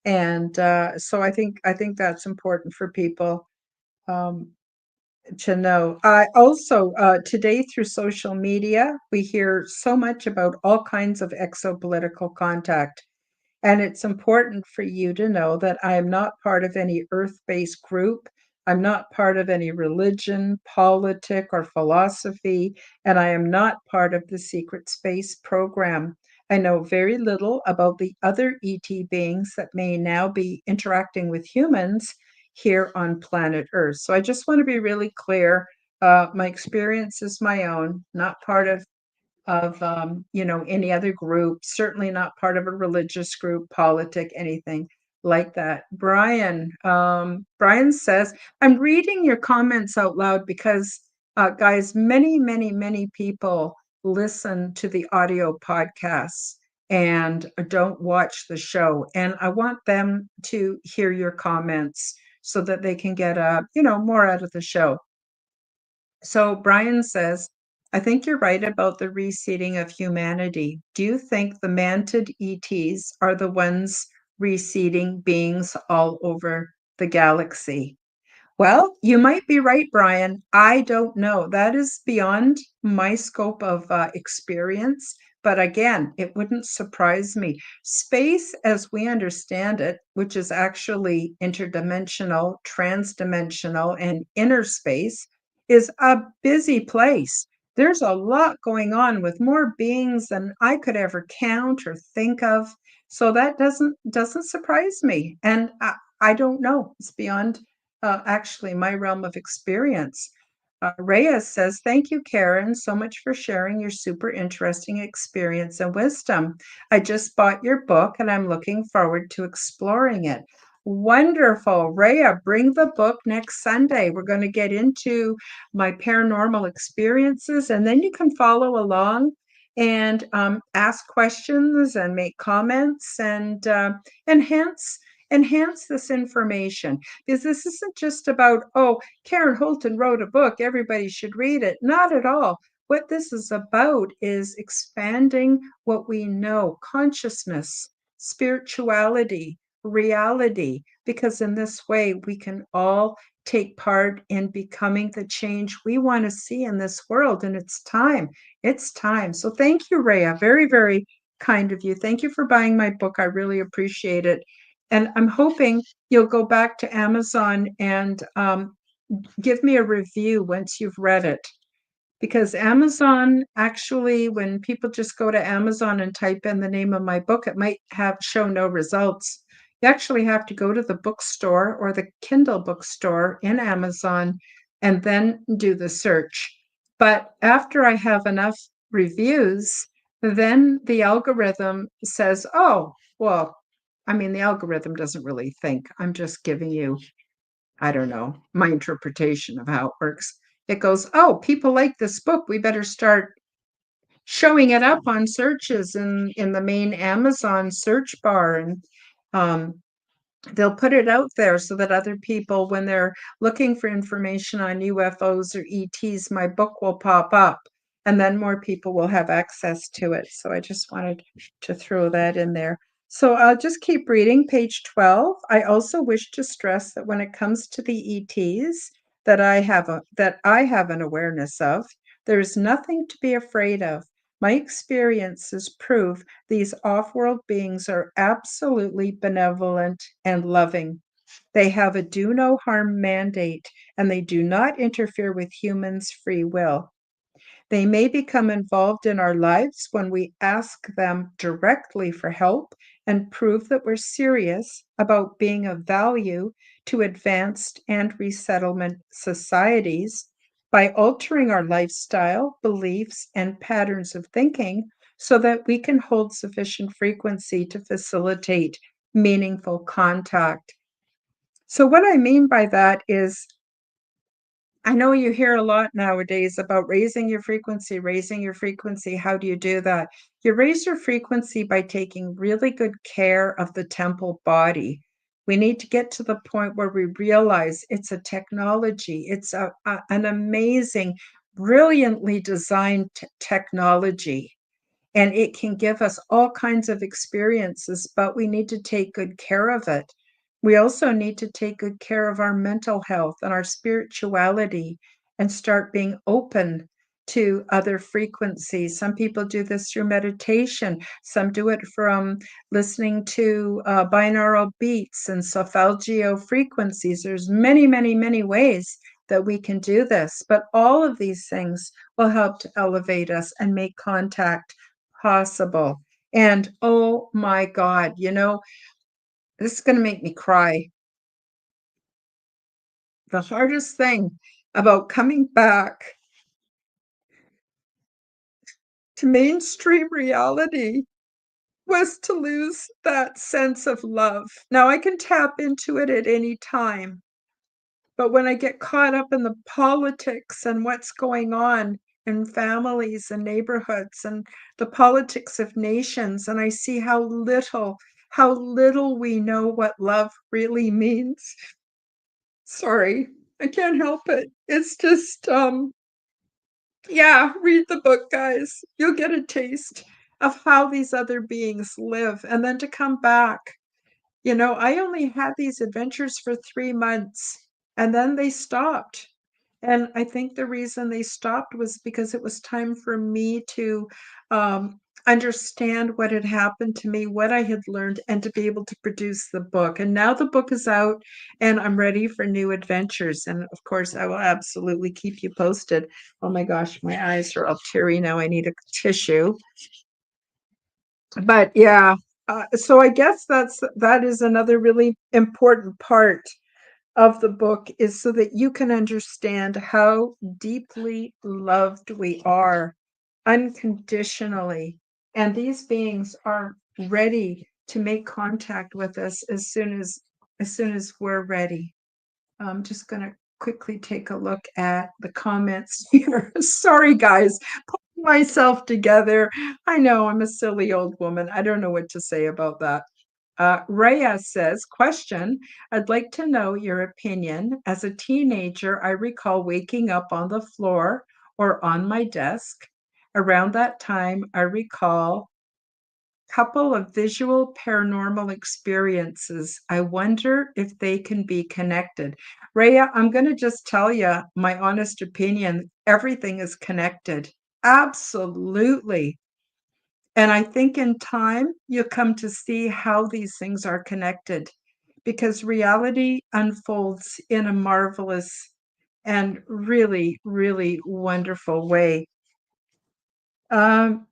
And so I think that's important for people um, to know. I also today through social media, we hear so much about all kinds of exopolitical contact. And it's important for you to know that I am not part of any earth based group. I'm not part of any religion, politic, or philosophy. And I am not part of the secret space program. I know very little about the other ET beings that may now be interacting with humans here on planet Earth. So I just want to be really clear. My experience is my own, not part of any other group, certainly not part of a religious group, politic, anything like that. Brian says, I'm reading your comments out loud because guys, many people listen to the audio podcasts and don't watch the show, and I want them to hear your comments so that they can get more out of the show. So Brian says, I think you're right about the reseeding of humanity. Do you think the mantid ETs are the ones reseeding beings all over the galaxy? Well, you might be right, Brian. I don't know. That is beyond my scope of experience. But again, it wouldn't surprise me. Space, as we understand it, which is actually interdimensional, transdimensional, and inner space, is a busy place. There's a lot going on with more beings than I could ever count or think of. So that doesn't surprise me. And I don't know. It's beyond actually my realm of experience. Reyes says, thank you, Karen, so much for sharing your super interesting experience and wisdom. I just bought your book and I'm looking forward to exploring it. Wonderful. Rhea, bring the book next Sunday. We're going to get into my paranormal experiences, and then you can follow along and ask questions and make comments and enhance this information, because this isn't just about, oh, Karen Holton wrote a book, everybody should read it. Not at all. What this is about is expanding what we know, consciousness, spirituality, reality, because in this way we can all take part in becoming the change we want to see in this world. And it's time. It's time. So thank you, Rhea. Very, very kind of you. Thank you for buying my book. I really appreciate it. And I'm hoping you'll go back to Amazon and give me a review once you've read it. Because Amazon actually, when people just go to Amazon and type in the name of my book, it might show no results. You actually have to go to the bookstore or the Kindle bookstore in Amazon and then do the search. But after I have enough reviews, then the algorithm says, oh, well, I mean, the algorithm doesn't really think. I'm just giving you, I don't know, my interpretation of how it works. It goes, oh, people like this book. We better start showing it up on searches in the main Amazon search bar. And um, they'll put it out there so that other people, when they're looking for information on UFOs or ETs, my book will pop up. And then more people will have access to it. So I just wanted to throw that in there. So I'll just keep reading page 12. I also wish to stress that when it comes to the ETs, that I have an awareness of. There is nothing to be afraid of. My experiences prove these off-world beings are absolutely benevolent and loving. They have a do no harm mandate, and they do not interfere with humans' free will. They may become involved in our lives when we ask them directly for help and prove that we're serious about being of value to advanced and resettlement societies by altering our lifestyle, beliefs, and patterns of thinking so that we can hold sufficient frequency to facilitate meaningful contact. So, what I mean by that is I know you hear a lot nowadays about raising your frequency, raising your frequency. How do you do that? You raise your frequency by taking really good care of the temple body. We need to get to the point where we realize it's a technology. It's an amazing, brilliantly designed technology, and it can give us all kinds of experiences, but we need to take good care of it. We also need to take good care of our mental health and our spirituality and start being open to other frequencies. Some people do this through meditation. Some do it from listening to binaural beats and solfeggio frequencies. There's many, many, many ways that we can do this, but all of these things will help to elevate us and make contact possible. And oh my God, this is going to make me cry. The hardest thing about coming back to mainstream reality was to lose that sense of love. Now I can tap into it at any time, but when I get caught up in the politics and what's going on in families and neighborhoods and the politics of nations, and I see how little we know what love really means. Sorry, I can't help it. It's just, yeah, read the book, guys. You'll get a taste of how these other beings live. And then to come back, I only had these adventures for 3 months and then they stopped. And I think the reason they stopped was because it was time for me to understand what had happened to me, what I had learned, and to be able to produce the book. And now the book is out and I'm ready for new adventures. And of course, I will absolutely keep you posted. Oh my gosh, my eyes are all teary now. I need a tissue. But yeah, so I guess that is another really important part of the book is so that you can understand how deeply loved we are unconditionally. And these beings are ready to make contact with us as soon as we're ready. I'm just going to quickly take a look at the comments here. Sorry, guys, putting myself together. I know I'm a silly old woman. I don't know what to say about that. Rhea says, question, I'd like to know your opinion. As a teenager, I recall waking up on the floor or on my desk. Around that time, I recall a couple of visual paranormal experiences. I wonder if they can be connected. Rhea, I'm going to just tell you my honest opinion. Everything is connected. Absolutely. And I think in time, you'll come to see how these things are connected because reality unfolds in a marvelous and really, really wonderful way. Um,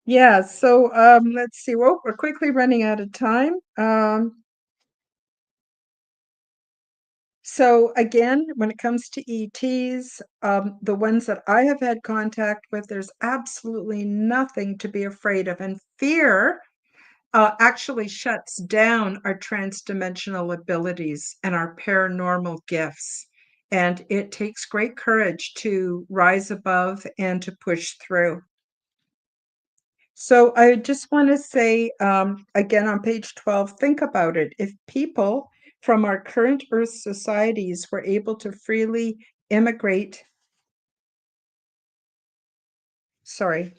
yeah, so let's see. Well, we're quickly running out of time. So again, when it comes to ETs, the ones that I have had contact with, there's absolutely nothing to be afraid of. And fear actually shuts down our transdimensional abilities and our paranormal gifts. And it takes great courage to rise above and to push through. So I just want to say, again, on page 12, think about it. If people from our current Earth societies were able to freely immigrate, sorry,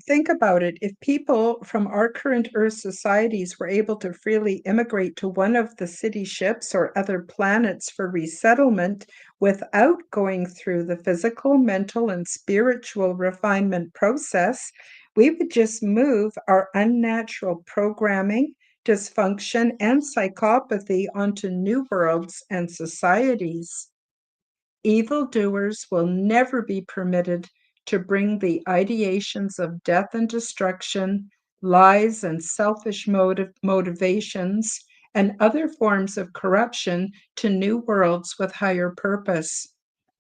Think about it. If people from our current Earth societies were able to freely immigrate to one of the city ships or other planets for resettlement without going through the physical, mental, and spiritual refinement process, we would just move our unnatural programming, dysfunction, and psychopathy onto new worlds and societies. Evildoers will never be permitted to bring the ideations of death and destruction, lies and selfish motivations, and other forms of corruption to new worlds with higher purpose.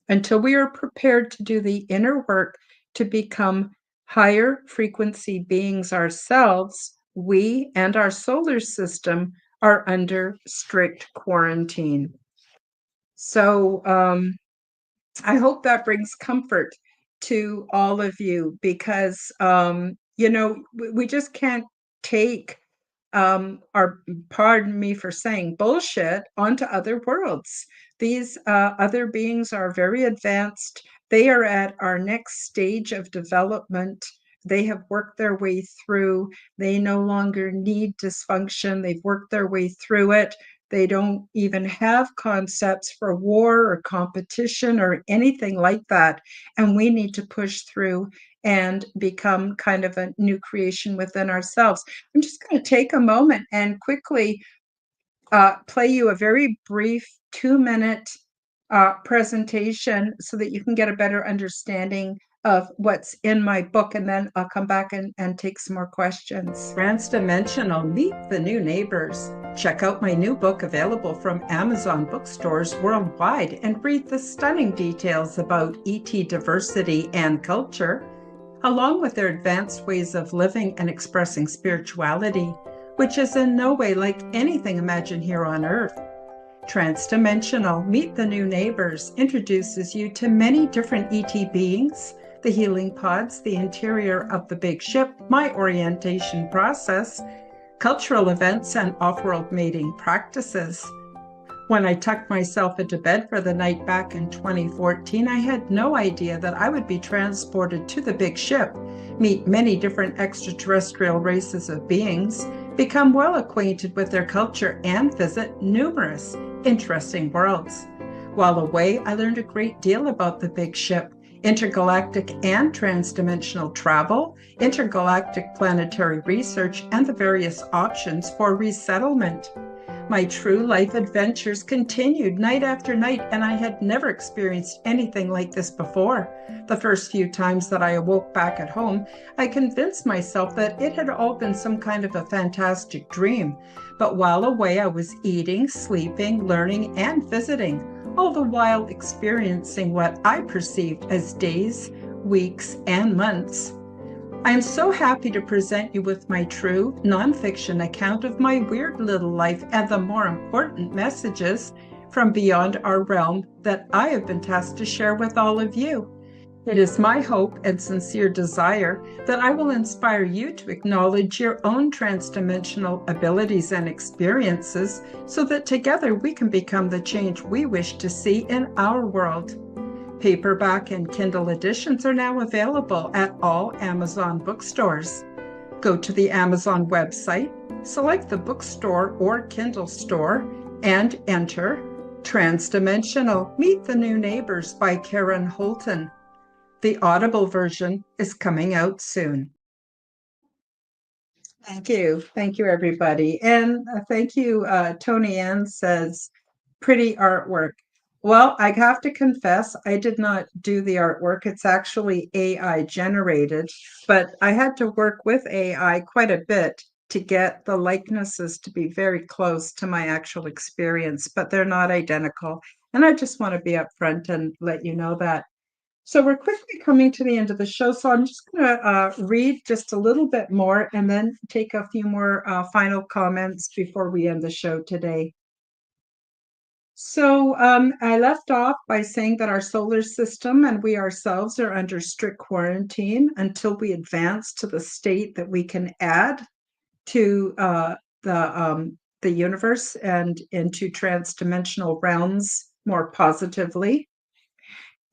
Until we are prepared to do the inner work to become higher frequency beings ourselves, we and our solar system are under strict quarantine. So, I hope that brings comfort to all of you because, we just can't take our, pardon me for saying, bullshit onto other worlds. These other beings are very advanced. They are at our next stage of development. They have worked their way through. They no longer need dysfunction. They've worked their way through it. They don't even have concepts for war or competition or anything like that. And we need to push through and become kind of a new creation within ourselves. I'm just going to take a moment and quickly play you a very brief 2-minute presentation so that you can get a better understanding of what's in my book, and then I'll come back and take some more questions. Transdimensional, meet the new neighbors. Check out my new book available from Amazon bookstores worldwide and read the stunning details about ET diversity and culture, along with their advanced ways of living and expressing spirituality, which is in no way like anything imagined here on Earth. Transdimensional, Meet the New Neighbors introduces you to many different ET beings, the healing pods, the interior of the big ship, my orientation process, cultural events, and off-world mating practices. When I tucked myself into bed for the night back in 2014, I had no idea that I would be transported to the big ship, meet many different extraterrestrial races of beings, become well acquainted with their culture, and visit numerous interesting worlds. While away, I learned a great deal about the big ship, intergalactic and transdimensional travel, intergalactic planetary research, and the various options for resettlement. My true life adventures continued night after night, and I had never experienced anything like this before. The first few times that I awoke back at home, I convinced myself that it had all been some kind of a fantastic dream. But while away, I was eating, sleeping, learning, and visiting, all the while experiencing what I perceived as days, weeks, and months. I am so happy to present you with my true, nonfiction account of my weird little life and the more important messages from beyond our realm that I have been tasked to share with all of you. It is my hope and sincere desire that I will inspire you to acknowledge your own transdimensional abilities and experiences so that together we can become the change we wish to see in our world. Paperback and Kindle editions are now available at all Amazon bookstores. Go to the Amazon website, select the bookstore or Kindle store, and enter Transdimensional, Meet the New Neighbors by Karen Holton. The Audible version is coming out soon. Thank you. Thank you, everybody. And thank you, Tony Ann says, pretty artwork. Well, I have to confess, I did not do the artwork. It's actually AI generated, but I had to work with AI quite a bit to get the likenesses to be very close to my actual experience, but they're not identical. And I just want to be upfront and let you know that. So we're quickly coming to the end of the show. So I'm just going to read just a little bit more and then take a few more final comments before we end the show today. So I left off by saying that our solar system and we ourselves are under strict quarantine until we advance to the state that we can add to the universe and into transdimensional realms more positively.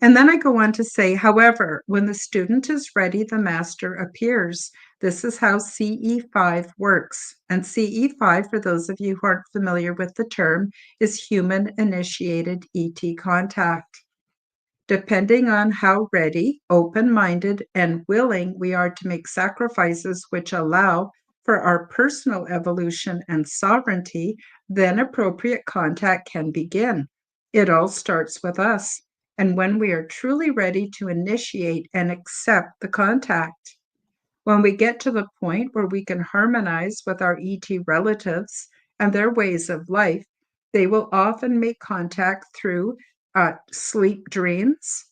And then I go on to say, however, when the student is ready, the master appears. This is how CE5 works. And CE5, for those of you who aren't familiar with the term, is human initiated ET contact. Depending on how ready, open minded, and willing we are to make sacrifices which allow for our personal evolution and sovereignty, then appropriate contact can begin. It all starts with us. And when we are truly ready to initiate and accept the contact, when we get to the point where we can harmonize with our ET relatives and their ways of life, they will often make contact through sleep dreams,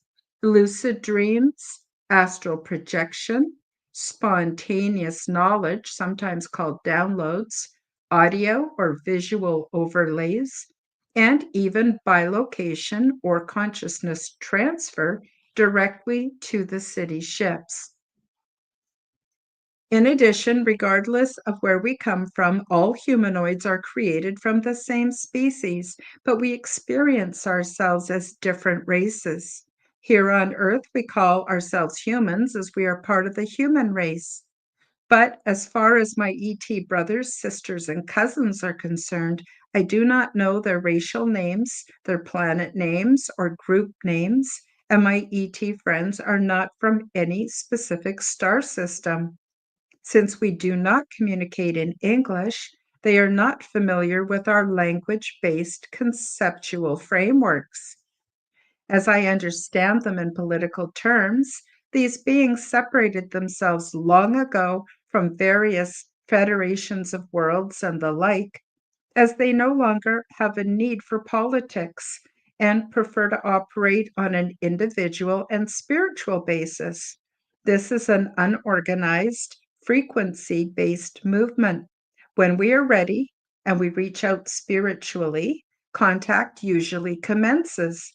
lucid dreams, astral projection, spontaneous knowledge, sometimes called downloads, audio or visual overlays, and even bilocation or consciousness transfer directly to the city ships. In addition, regardless of where we come from, all humanoids are created from the same species, but we experience ourselves as different races. Here on Earth, we call ourselves humans as we are part of the human race. But as far as my ET brothers, sisters, and cousins are concerned, I do not know their racial names, their planet names, or group names, and my ET friends are not from any specific star system. Since we do not communicate in English, they are not familiar with our language-based conceptual frameworks. As I understand them in political terms, these beings separated themselves long ago from various federations of worlds and the like, as they no longer have a need for politics and prefer to operate on an individual and spiritual basis. This is an unorganized, frequency based movement. When we are ready and we reach out spiritually, contact usually commences.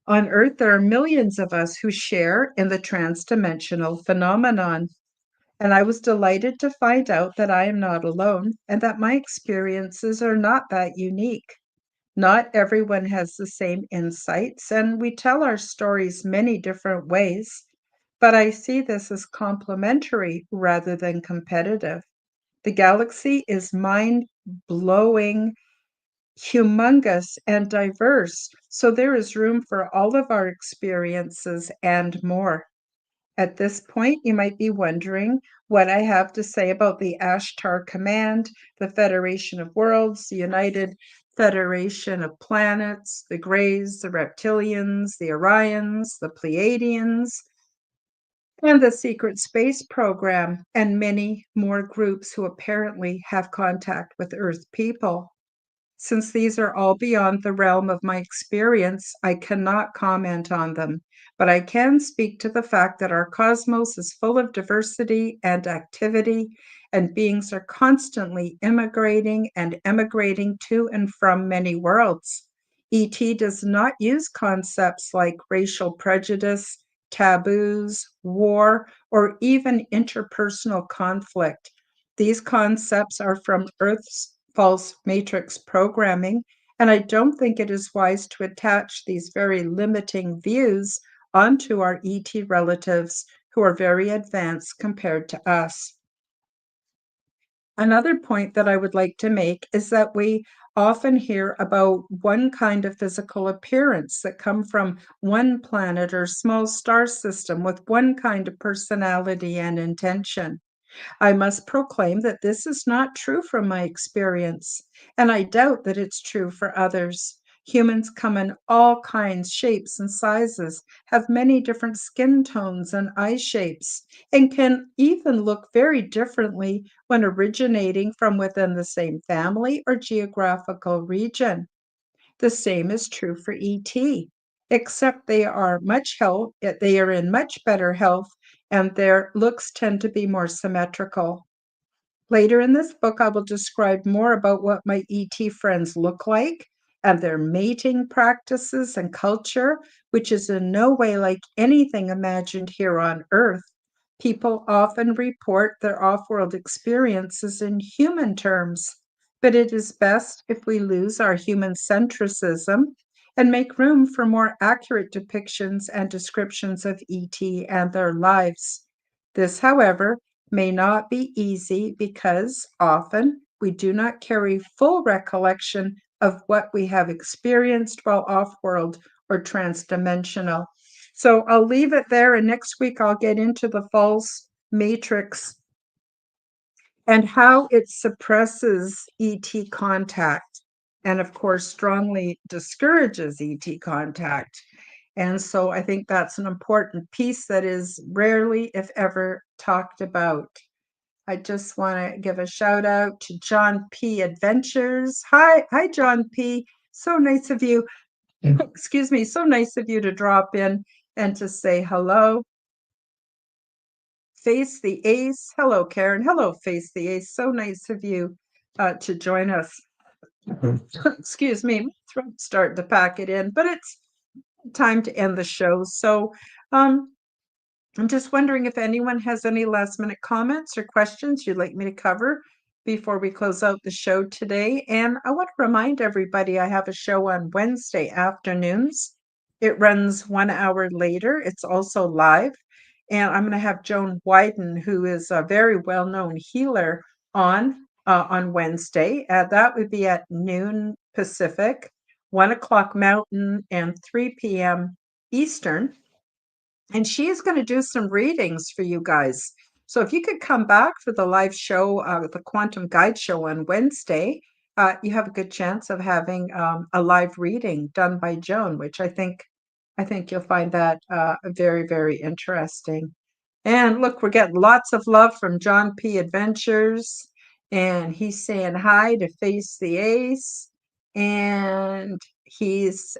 On Earth, there are millions of us who share in the transdimensional phenomenon. And I was delighted to find out that I am not alone and that my experiences are not that unique. Not everyone has the same insights, and we tell our stories many different ways. But I see this as complementary rather than competitive. The galaxy is mind blowing, humongous, and diverse, so there is room for all of our experiences and more. At this point, you might be wondering what I have to say about the Ashtar Command, the Federation of Worlds, the United Federation of Planets, the Greys, the Reptilians, the Orions, the Pleiadians, and the Secret Space Program, and many more groups who apparently have contact with Earth people. Since these are all beyond the realm of my experience, I cannot comment on them, but I can speak to the fact that our cosmos is full of diversity and activity, and beings are constantly immigrating and emigrating to and from many worlds. ET does not use concepts like racial prejudice, taboos, war, or even interpersonal conflict. These concepts are from Earth's false matrix programming, and I don't think it is wise to attach these very limiting views onto our ET relatives who are very advanced compared to us. Another point that I would like to make is that we often hear about one kind of physical appearance that come from one planet or small star system with one kind of personality and intention. I must proclaim that this is not true from my experience, and I doubt that it's true for others. Humans come in all kinds, shapes, and sizes, have many different skin tones and eye shapes, and can even look very differently when originating from within the same family or geographical region. The same is true for ET, except they are in much better health and their looks tend to be more symmetrical. Later in this book, I will describe more about what my ET friends look like and their mating practices and culture, which is in no way like anything imagined here on Earth. People often report their off-world experiences in human terms, but it is best if we lose our human centricism and make room for more accurate depictions and descriptions of ET and their lives. This, however, may not be easy because often we do not carry full recollection of what we have experienced while off-world or transdimensional. So I'll leave it there, and next week I'll get into the false matrix and how it suppresses ET contact, and of course strongly discourages ET contact. And so I think that's an important piece that is rarely, if ever, talked about. I just want to give a shout out to John P. Adventures. Hi, John P. So nice of you. Excuse me, so nice of you to drop in and to say hello. Face the Ace. Hello, Karen. Hello, Face the Ace. So nice of you to join us. Excuse me, throat's starting to pack it in, but it's time to end the show. So I'm just wondering if anyone has any last minute comments or questions you'd like me to cover before we close out the show today. And I want to remind everybody I have a show on Wednesday afternoons. It runs 1 hour later. It's also live. And I'm going to have Joan Wyden, who is a very well-known healer, on Wednesday. That would be at noon Pacific, 1 o'clock Mountain, and 3 p.m. Eastern. And she is going to do some readings for you guys. So if you could come back for the live show, the Quantum Guide Show on Wednesday, you have a good chance of having a live reading done by Joan, which I think you'll find that very, very interesting. And look, we're getting lots of love from John P. Adventures, and he's saying hi to Face the Ace, and he's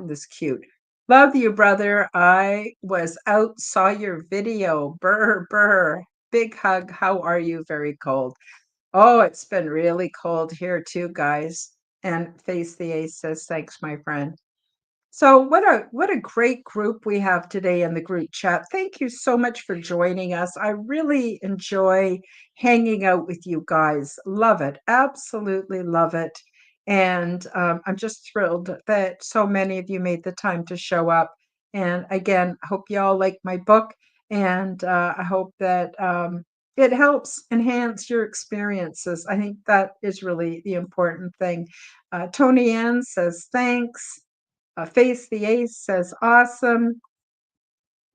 this cute. Love you, brother. I was out, saw your video. Brr, brr. Big hug. How are you? Very cold. Oh, it's been really cold here too, guys. And Face the Ace says, thanks, my friend. So what a great group we have today in the group chat. Thank you so much for joining us. I really enjoy hanging out with you guys. Love it. Absolutely love it. And I'm just thrilled that so many of you made the time to show up. And again, I hope you all like my book. And I hope that it helps enhance your experiences. I think that is really the important thing. Tony Ann says, thanks. Face the Ace says, awesome.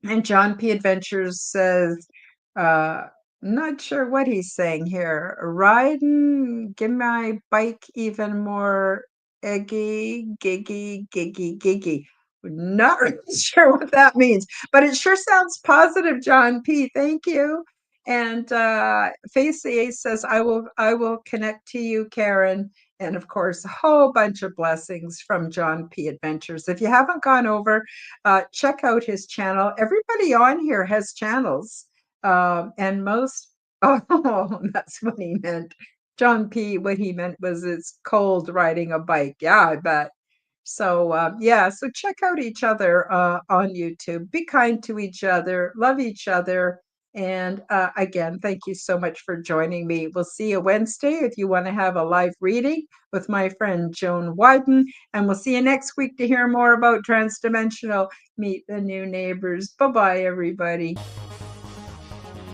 And John P. Adventures says, not sure what he's saying here. Riding, give my bike even more eggy, giggy. Not really sure what that means, but it sure sounds positive, John P. Thank you. And Face the Ace says, I will connect to you, Karen. And of course, a whole bunch of blessings from John P. Adventures. If you haven't gone over, check out his channel. Everybody on here has channels. And most, that's what he meant. John P., what he meant was it's cold riding a bike. Yeah, I bet. So, so check out each other on YouTube. Be kind to each other. Love each other. And again, thank you so much for joining me. We'll see you Wednesday if you want to have a live reading with my friend Joan Wyden. And we'll see you next week to hear more about transdimensional. Meet the new neighbors. Bye-bye, everybody.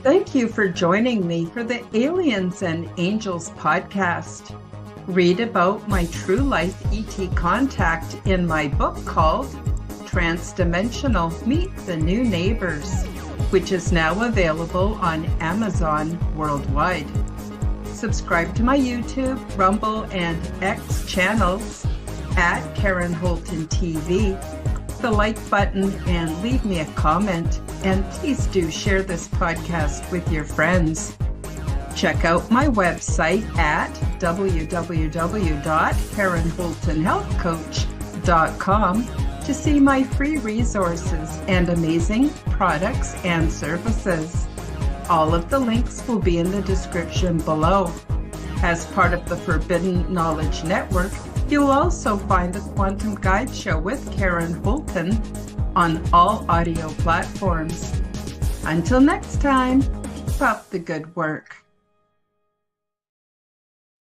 Thank you for joining me for the Aliens and Angels podcast. Read about my true life ET contact in my book called Transdimensional Meet the New Neighbors, which is now available on Amazon worldwide. Subscribe to my YouTube, Rumble, and X channels at Karen Holton TV. The like button and leave me a comment. And please do share this podcast with your friends. Check out my website at www.KarenHoltonHealthCoach.com to see my free resources and amazing products and services. All of the links will be in the description below. As part of the Forbidden Knowledge Network, you'll also find the Quantum Guide Show with Karen Holton on all audio platforms. Until next time, keep up the good work.